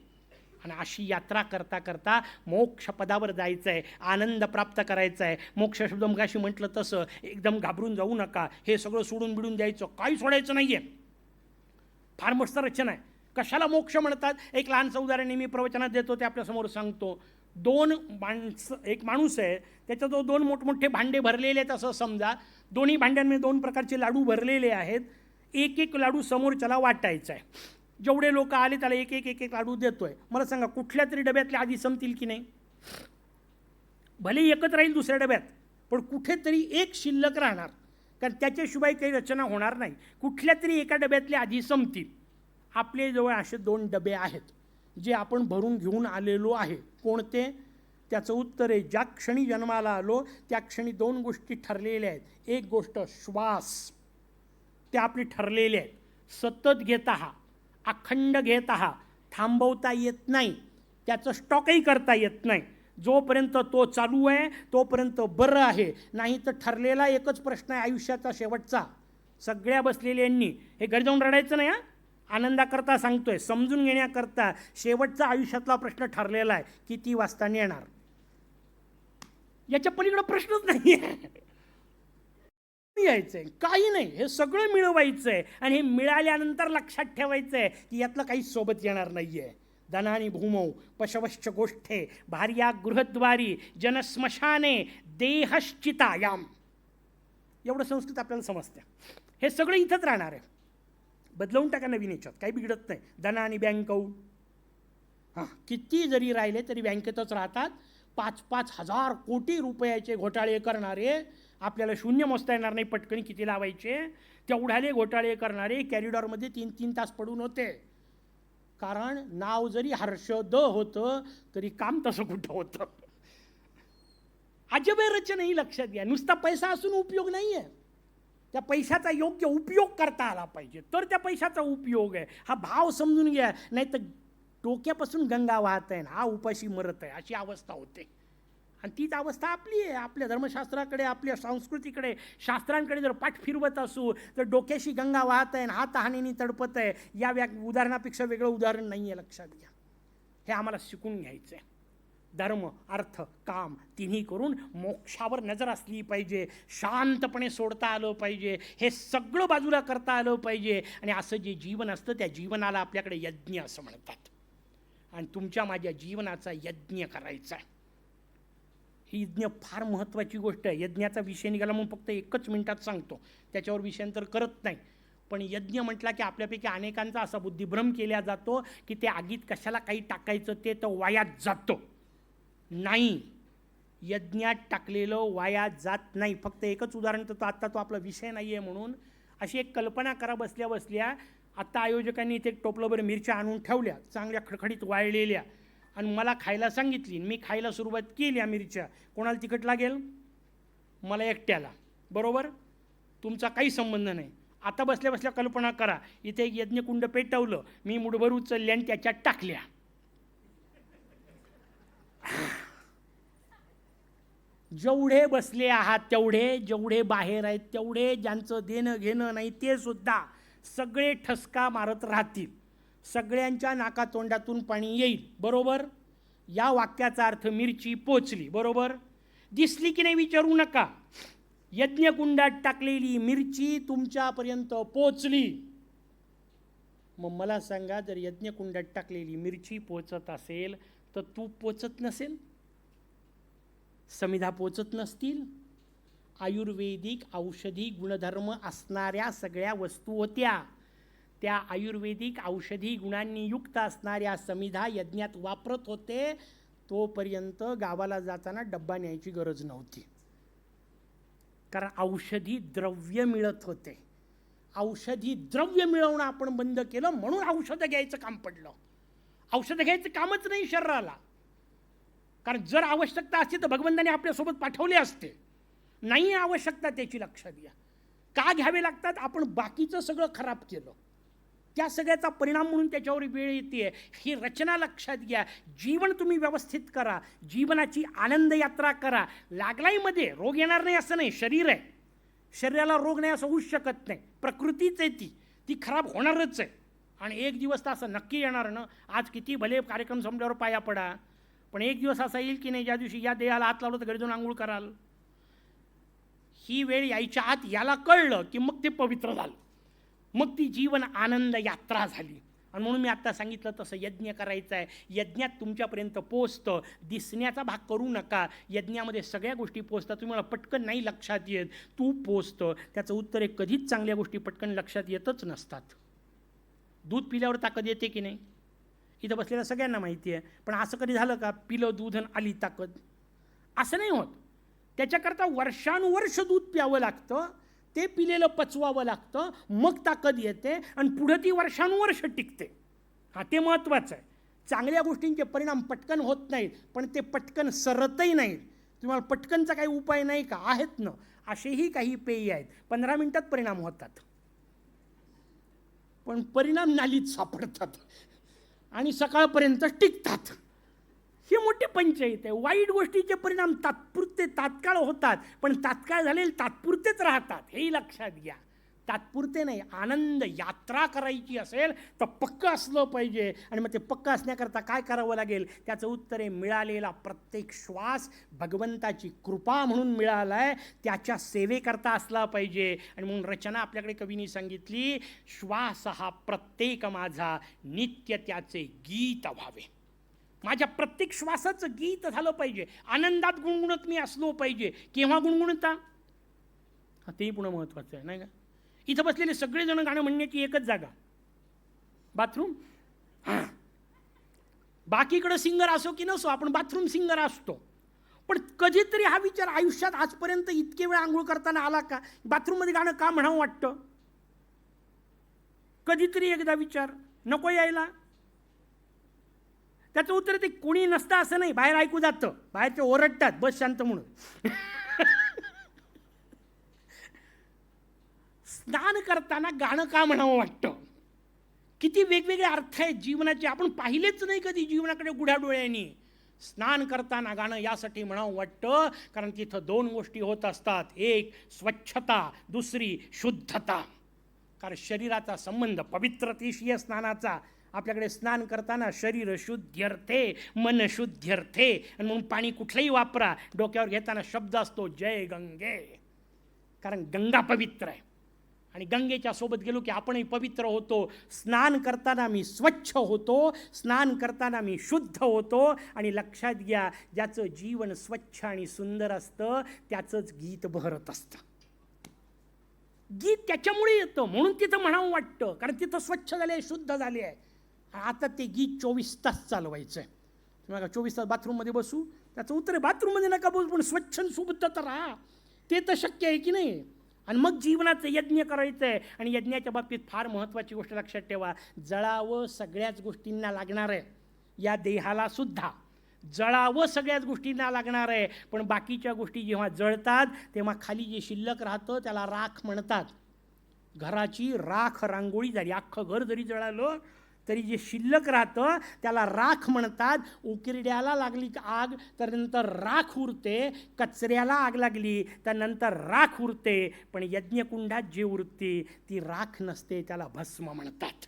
[SPEAKER 2] आणि अशी यात्रा करता करता मोक्षपदावर जायचं आहे, आनंद प्राप्त करायचा आहे. मोक्ष शब्द मगाशी म्हटलं तसं एकदम घाबरून जाऊ नका. हे सगळं सोडून बिडून द्यायचं, काही सोडायचं नाही आहे. फार मस्त रचना आहे. कशाला मोक्ष म्हणतात? एक लहानसं उदाहरण मी प्रवचनात देतो, ते आपल्यासमोर सांगतो. एक माणूस आहे, त्याच्याजवळ दोन मोठमोठे भांडे भरलेले आहेत असं समजा. दोन्ही भांड्यांमध्ये दोन प्रकारचे लाडू भरलेले आहेत. एक एक लाडू समोरच्याला वाटायचा आहे. जेवढे लोक आले त्याला एक एक एक एक लाडू देतोय. मला सांगा, कुठल्या तरी डब्यातले आधी संपतील की नाही? भले एकच राहील दुसऱ्या डब्यात, पण कुठेतरी एक शिल्लक राहणार, कारण त्याच्याशिवाय काही रचना होणार नाही. कुठल्या तरी एका डब्यातले आधी संपतील. आपल्याजवळ असे दोन डबे आहेत जे आपण भरून घेऊन आलेलो आहे. कोणते? त्याचं उत्तर आहे, ज्या क्षणी जन्माला आलो त्या क्षणी दोन गोष्टी ठरलेल्या आहेत. एक गोष्ट श्वास, ते आपली ठरलेले आहेत. सतत घेत आहात, अखंड घेत आहात, थांबवता येत नाही, त्याचं स्टॉकही करता येत नाही. जोपर्यंत तो चालू आहे तोपर्यंत बरं आहे. नाही तर ठरलेला एकच प्रश्न आहे आयुष्याचा शेवटचा. सगळ्या बसलेल्यांनी हे घरी जाऊन रडायचं नाही. आनंदाकरता सांगतोय, समजून घेण्याकरता. शेवटचा आयुष्यातला प्रश्न ठरलेला आहे, किती वाजता येणार. याच्या पलीकडे प्रश्नच नाही आहे. यायचंय काही नाही, हे सगळं मिळवायचंय. आणि हे मिळाल्यानंतर लक्षात ठेवायचंय की यातलं काही सोबत येणार नाहीये. धनानी भूमौ पशवश्च गोष्ठे भार्या गृहद्वारी जनस्मशाने देहश्चितायाम. एवढं संस्कृत आपल्याला समजतं. हे सगळं इथंच राहणार आहे. बदलवून टाका नवीन याच्यात, काही बिघडत नाही. धनानी बँकौ, हां, किती जरी राहिले तरी बँकेतच राहतात. 5-5 हजार कोटी रुपयाचे घोटाळे करणारे, आपल्याला शून्य मोजता येणार नाही पटकन किती लावायचे, तेवढ्याले घोटाळे करणारे कॅरिडॉरमध्ये 3-3 तास पडून होते. कारण नाव जरी हर्षद होतं तरी काम तसं कुठं होतं. अजब रचना ही लक्षात घ्या. नुसता पैसा असून उपयोग नाही आहे. त्या पैशाचा योग्य उपयोग करता आला पाहिजे, तर त्या पैशाचा उपयोग आहे. हा भाव समजून घ्या. नाही तर डोक्यापासून गंगा वाहत आहे, हा उपाशी मरत आहे, अशी अवस्था होते. आणि तीच अवस्था आपली आहे. आपल्या धर्मशास्त्राकडे, आपल्या संस्कृतीकडे, शास्त्रांकडे जर पाठ फिरवत असू तर डोक्याशी गंगा वाहत आहे, हा तहानेने तडपत आहे. या उदाहरणापेक्षा वेगळं उदाहरण नाही आहे, लक्षात घ्या. हे आम्हाला शिकून घ्यायचं आहे. धर्म अर्थ काम तिन्ही करून मोक्षावर नजर असली पाहिजे. शांतपणे सोडता आलं पाहिजे. हे सगळं बाजूला करता आलं पाहिजे. आणि असं जे जीवन असतं त्या जीवनाला आपल्याकडे यज्ञ असं म्हणतात. आणि तुमच्या माझ्या जीवनाचा यज्ञ करायचा आहे. ही यज्ञ फार महत्त्वाची गोष्ट आहे. यज्ञाचा विषय निघाला म्हणून फक्त 1 मिनिटात सांगतो, त्याच्यावर विषयांतर करत नाही. पण यज्ञ म्हटला की आपल्यापैकी अनेकांचा असा बुद्धिभ्रम केला जातो की ते आगीत कशाला काही टाकायचं, ते तर वायात जातो. नाही, यज्ञात टाकलेलं वाया जात नाही. फक्त एकच उदाहरण, तर आत्ता तो आपला विषय नाही आहे म्हणून. अशी एक कल्पना करा बसल्या बसल्या. आत्ता आयोजकांनी इथे टोपलंभर मिरच्या आणून ठेवल्या, चांगल्या खडखडीत वाळलेल्या, आणि मला खायला सांगितली. मी खायला सुरुवात केली. मिरच्या कोणाला तिखट लागेल? मला एकट्याला, बरोबर. तुमचा काही संबंध नाही. आता बसल्या बसल्या कल्पना करा, इथे एक यज्ञकुंड पेटवलं, मी मुठभर उचलले आणि त्याच्यात टाकल्या. जेवढे बसले आहात तेवढे, जेवढे बाहेर आहेत तेवढे, ज्यांचं देणं घेणं नाही ते सुद्धा सगळे ठसका मारत राहतील. सगळ्यांच्या नाकातोंडातून पाणी येईल. बरोबर? या वाक्याचा अर्थ मिरची पोचली. बरोबर? दिसली की नाही विचारू नका. यज्ञकुंडात टाकलेली मिरची तुमच्यापर्यंत पोचली. मग मला सांगा, जर यज्ञकुंडात टाकलेली मिरची पोचत असेल तर तूप पोचत नसेल? समिधा पोचत नसतील? आयुर्वेदिक औषधी गुणधर्म असणाऱ्या सगळ्या वस्तू होत्या. त्या आयुर्वेदिक औषधी गुणांनी युक्त असणाऱ्या समिधा यज्ञात वापरत होते. तोपर्यंत गावाला जाताना डब्बा न्यायची गरज नव्हती, कारण औषधी द्रव्य मिळत होते. औषधी द्रव्य मिळवणं आपण बंद केलं, म्हणून औषधं घ्यायचं काम पडलं. औषधं घ्यायचं कामच नाही शरीराला, कारण जर आवश्यकता असती तर भगवंताने आपल्यासोबत पाठवले असते. नाही आवश्यकता त्याची लक्षात घ्या. का घ्यावे लागतात? आपण बाकीचं सगळं खराब केलं, त्या सगळ्याचा परिणाम म्हणून त्याच्यावर वेळ येते. ही रचना लक्षात घ्या. जीवन तुम्ही व्यवस्थित करा, जीवनाची आनंद यात्रा करा. लागलाही मध्ये रोग येणार नाही असं नाही. शरीर आहे, शरीराला रोग नाही असं होऊच शकत नाही. प्रकृतीच आहे ती खराब होणारच आहे. आणि एक दिवस तर असं नक्की येणार ना, आज किती भले कार्यक्रम संपल्यावर पाया पडा, पण एक दिवस असा येईल की नाही ज्या दिवशी या देहाला हात लावलं तर घरी जाऊन आंघोळ कराल. ही वेळ यायच्या आत याला कळलं की मग ते पवित्र झालं, मग ती जीवन आनंद यात्रा झाली. आणि म्हणून मी आत्ता सांगितलं तसं यज्ञ करायचं आहे. यज्ञात तुमच्यापर्यंत पोचतं. दिसण्याचा भाग करू नका. यज्ञामध्ये सगळ्या गोष्टी पोचतात. तुम्हाला पटकन नाही लक्षात येत, तू पोचतं. त्याचं उत्तर आहे, कधीच चांगल्या गोष्टी पटकन लक्षात येतच नसतात. दूध पिल्यावर ताकद येते की नाही? इथं बसलेल्या सगळ्यांना माहिती आहे. पण असं कधी झालं का, पिलं दूध आणि आली ताकद? असं नाही होत. त्याच्याकरता वर्षानुवर्ष दूध प्यावं लागतं, ते पिलेलं पचवावं लागतं, मग ताकद येते आणि पुढं ती वर्षानुवर्ष टिकते. हां, ते महत्त्वाचं आहे. चांगल्या गोष्टींचे परिणाम पटकन होत नाहीत, पण ते पटकन सरतही नाहीत. तुम्हाला पटकनचा काही उपाय नाही का? आहेत ना, असेही काही पेय आहेत, 15 मिनिटात परिणाम होतात, पण परिणाम नालीत सापडतात आणि सकाळपर्यंत टिकतात. हे मोठे पंचायत आहे. वाईट गोष्टीचे परिणाम तात्पुरते तात्काळ होतात, पण तात्काळ झालेले तात्पुरतेच राहतात. हेही लक्षात घ्या. तात्पुरते नाही. आनंद यात्रा करायची असेल तर पक्क असलं पाहिजे. आणि मग ते पक्क असण्याकरता काय करावं लागेल? त्याचं उत्तर आहे, मिळालेला प्रत्येक श्वास भगवंताची कृपा म्हणून मिळाला आहे, त्याच्या सेवेकरता असला पाहिजे. आणि म्हणून रचना आपल्याकडे कवींनी सांगितली, श्वास हा प्रत्येक माझा नित्य त्याचे गीत व्हावे. माझ्या प्रत्येक श्वासाचं गीत झालं पाहिजे. आनंदात गुणगुणत मी असलो पाहिजे. केव्हा गुणगुणता? हा, तेही पुन्हा महत्त्वाचं आहे, नाही का? इथं बसलेले सगळेजण गाणं म्हणण्याची एकच जागा, बाथरूम. हां, बाकीकडं सिंगर असो की नसो, आपण बाथरूम सिंगर असतो. पण कधीतरी हा विचार आयुष्यात आजपर्यंत इतके वेळ आंघोळ करताना आला का, बाथरूममध्ये गाणं का म्हणावं वाटतं? कधीतरी एकदा विचार नको यायला? त्याचं उत्तर ते कोणी नसतं असं नाही, बाहेर ऐकू जातं, बाहेरचे ओरडतात बस शांत म्हणून. स्नान करताना गाणं का म्हणावं वाटतं? किती वेगवेगळे अर्थ आहेत जीवनाचे, आपण पाहिलेच नाही कधी जीवनाकडे गुढ्या डोळ्यांनी. स्नान करताना गाणं यासाठी म्हणावं वाटतं कारण तिथं 2 गोष्टी होत असतात. एक स्वच्छता, दुसरी शुद्धता. कारण शरीराचा संबंध पवित्रतेशी स्नानाचा. आपल्याकडे स्नान करताना शरीर शुद्ध्यर्थे, मन शुद्ध्यर्थे. आणि म्हणून पाणी कुठलंही वापरा, डोक्यावर घेताना शब्द असतो जय गंगे, कारण गंगा पवित्र आहे. आणि गंगेच्या सोबत गेलो की आपणही पवित्र होतो. स्नान करताना मी स्वच्छ होतो, स्नान करताना मी शुद्ध होतो. आणि लक्षात घ्या, ज्याचं जीवन स्वच्छ आणि सुंदर असतं त्याचंच गीत बहरत असतं. गीत त्याच्यामुळे येतं, म्हणून तिथं म्हणावं वाटतं, कारण तिथं स्वच्छ झाले आहे, शुद्ध झाले आहे. आता ते गीत 24 तास चालवायचं आहे. तुम्हाला 24 तास बाथरूममध्ये बसू? त्याचं उत्तर आहे, बाथरूममध्ये नका बसू, पण स्वच्छ आणि शुद्ध तर राहा. ते तर शक्य आहे की नाही? आणि मग जीवनाचं यज्ञ करायचं आहे. आणि यज्ञाच्या बाबतीत फार महत्त्वाची गोष्ट लक्षात ठेवा, जळावं सगळ्याच गोष्टींना लागणार आहे. या देहाला सुद्धा जळावं सगळ्याच गोष्टींना लागणार आहे. पण बाकीच्या गोष्टी जेव्हा जळतात तेव्हा खाली जे शिल्लक राहतं त्याला राख म्हणतात. घराची राख रांगोळी झाली, अख्खं घर जरी जळालं तरी जे शिल्लक राहतं त्याला राख म्हणतात. उकिरड्याला लागली आग तर नंतर राख उरते, कचऱ्याला आग लागली तर नंतर राख उरते, पण यज्ञकुंडात जे उरते ती राख नसते, त्याला भस्म म्हणतात.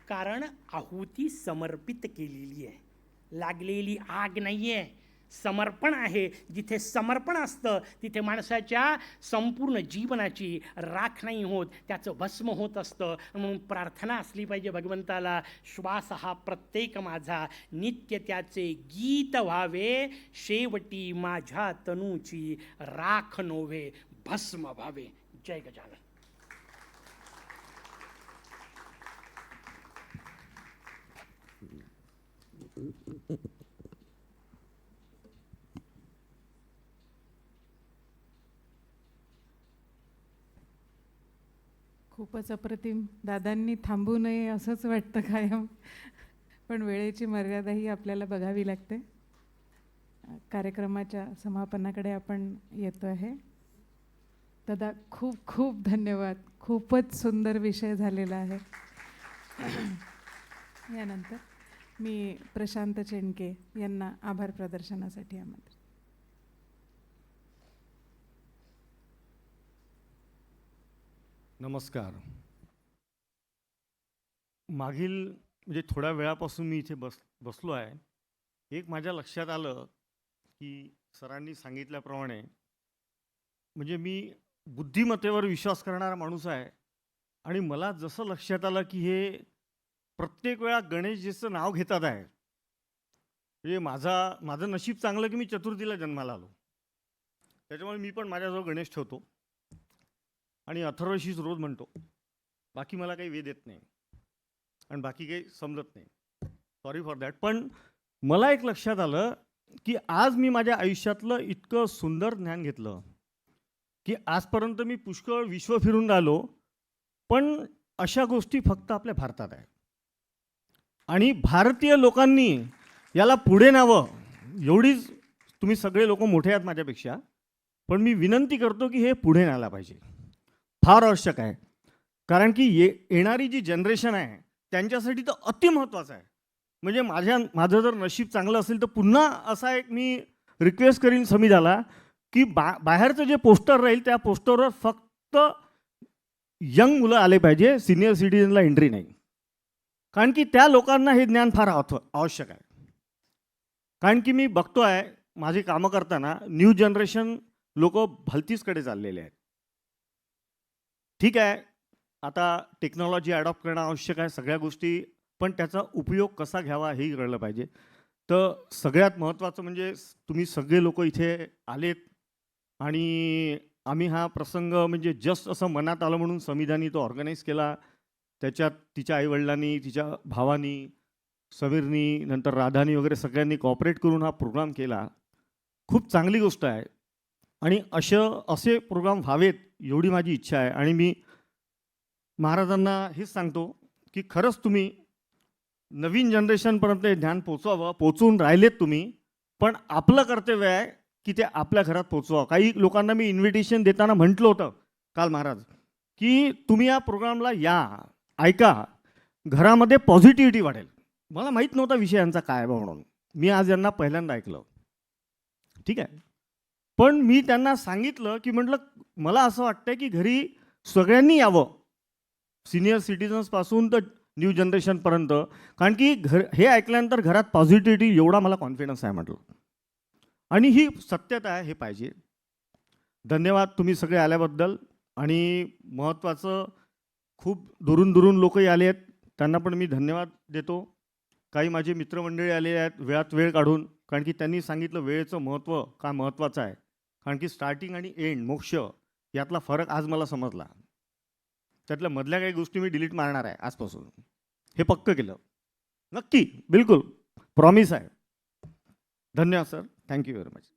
[SPEAKER 2] कारण आहुती समर्पित केलेली आहे, लागलेली आग नाही आहे, समर्पण आहे. जिथे समर्पण असतं तिथे माणसाच्या संपूर्ण जीवनाची राख नाही होत, त्याचं भस्म होत असतं. म्हणून प्रार्थना असली पाहिजे भगवंताला, श्वास हा प्रत्येक माझा नित्य त्याचे गीत व्हावे, शेवटी माझ्या तनूची राख नोव्हे भस्म व्हावे. जय गजानन.
[SPEAKER 1] खूपच अप्रतिम. दादांनी थांबू नये असंच वाटतं कायम, पण वेळेची मर्यादाही आपल्याला बघावी लागते. कार्यक्रमाच्या समापनाकडे आपण येतो आहे. दादा खूप खूप धन्यवाद. खूपच सुंदर विषय झालेला आहे. यानंतर मी प्रशांत चेंडके यांना आभार प्रदर्शनासाठी आमंत्रित.
[SPEAKER 3] नमस्कार. मागील म्हणजे थोड्या वेळापासून मी इथे बसलो आहे. एक माझ्या लक्षात आलं की सरांनी सांगितल्याप्रमाणे म्हणजे मी बुद्धिमत्तेवर विश्वास करणारा माणूस आहे, आणि मला जसं लक्षात आलं की हे प्रत्येक वेळा गणेशजीचं नाव घेतात आहे. म्हणजे माझं नशीब चांगलं की मी चतुर्थीला जन्माला आलो, त्याच्यामुळे मी पण माझ्याजवळ गणेश ठेवतो आणि अथर्वशीच रोज म्हणतो. बाकी मला काही वेद येत नाही आणि बाकी काही समजत नाही, सॉरी फॉर दॅट. पण मला एक लक्षात आलं की आज मी माझ्या आयुष्यातलं इतकं सुंदर ज्ञान घेतलं की आजपर्यंत मी पुष्कळ विश्व फिरून राहिलो, पण अशा गोष्टी फक्त आपल्या भारतात आहे. आणि भारतीय लोकांनी याला पुढे न्यावं, एवढीच. तुम्ही सगळे लोक मोठे आहात माझ्यापेक्षा, पण मी विनंती करतो की हे पुढे न्यायला पाहिजे, फार आवश्यक आहे. कारण की येणारी जी जनरेशन आहे त्यांच्यासाठी तर अति महत्त्वाचं आहे. म्हणजे माझं जर नशीब चांगलं असेल तर पुन्हा असा एक मी रिक्वेस्ट करीन समिधाला की बाहेरचं जे पोस्टर राहील त्या पोस्टरवर फक्त यंग मुलं आले पाहिजे, सिनियर सिटीजनला एंट्री नाही. कारण की त्या लोकांना हे ज्ञान फार आवश्यक आहे. कारण की मी बघतो आहे माझी कामं करताना न्यू जनरेशन लोक भलतीचकडे चाललेले आहेत. ठीक आहे, आता टेक्नॉलॉजी अडॉप्ट करणं आवश्यक आहे, सगळ्या गोष्टी, पण त्याचा उपयोग कसा घ्यावा हेही कळलं पाहिजे. तर सगळ्यात महत्त्वाचं म्हणजे तुम्ही सगळे लोक इथे आलेत, आणि आम्ही हा प्रसंग म्हणजे जस्ट असं मनात आलं म्हणून समिधानी तो ऑर्गनाईज केला. त्याच्यात तिच्या आईवडिलांनी, तिच्या भावानी, समीरनी, नंतर राधानी वगैरे सगळ्यांनी कॉपरेट करून हा प्रोग्राम केला. खूप चांगली गोष्ट आहे, आणि असे प्रोग्राम व्हावेत एवढी माझी इच्छा आहे. आणि मी महाराजांना हेच सांगतो की खरंच तुम्ही नवीन जनरेशनपर्यंत हे ज्ञान पोचवून राहिलेत तुम्ही, पण आपलं कर्तव्य आहे की ते आपल्या घरात पोचवा. काही लोकांना मी इन्व्हिटेशन देताना म्हटलं होतं काल महाराज की तुम्ही या प्रोग्रामला या, ऐका, घरामध्ये पॉझिटिव्हिटी वाढेल. मला माहीत नव्हता विषयांचा काय म्हणून, मी आज यांना पहिल्यांदा ऐकलं. ठीक आहे, पण मी त्यांना सांगितलं की म्हटलं मला असं वाटतं की घरी सगळ्यांनी यावं, सिनियर सिटीजन्सपासून तर न्यू जनरेशनपर्यंत. कारण की हे ऐकल्यानंतर घरात पॉझिटिव्हिटी एवढा मला कॉन्फिडन्स आहे म्हटलं, आणि ही सत्यता आहे, हे पाहिजे. धन्यवाद तुम्ही सगळे आल्याबद्दल. आणि महत्त्वाचं, खूप दुरून दुरून लोकही आले आहेत, त्यांना पण मी धन्यवाद देतो. काही माझे मित्रमंडळी आले आहेत वेळात वेळ काढून, कारण की त्यांनी सांगितलं वेळेचं महत्त्व का महत्त्वाचं आहे. कारण की स्टार्टिंग आणि एंड, मोक्ष यातला फरक आज मला समजला. त्यातल्या मधल्या काही गोष्टी मी डिलीट मारणार आहे आजपासून, हे पक्क केलं, नक्की, बिलकुल प्रॉमिस आहे. धन्यवाद सर, थँक्यू व्हेरी मच.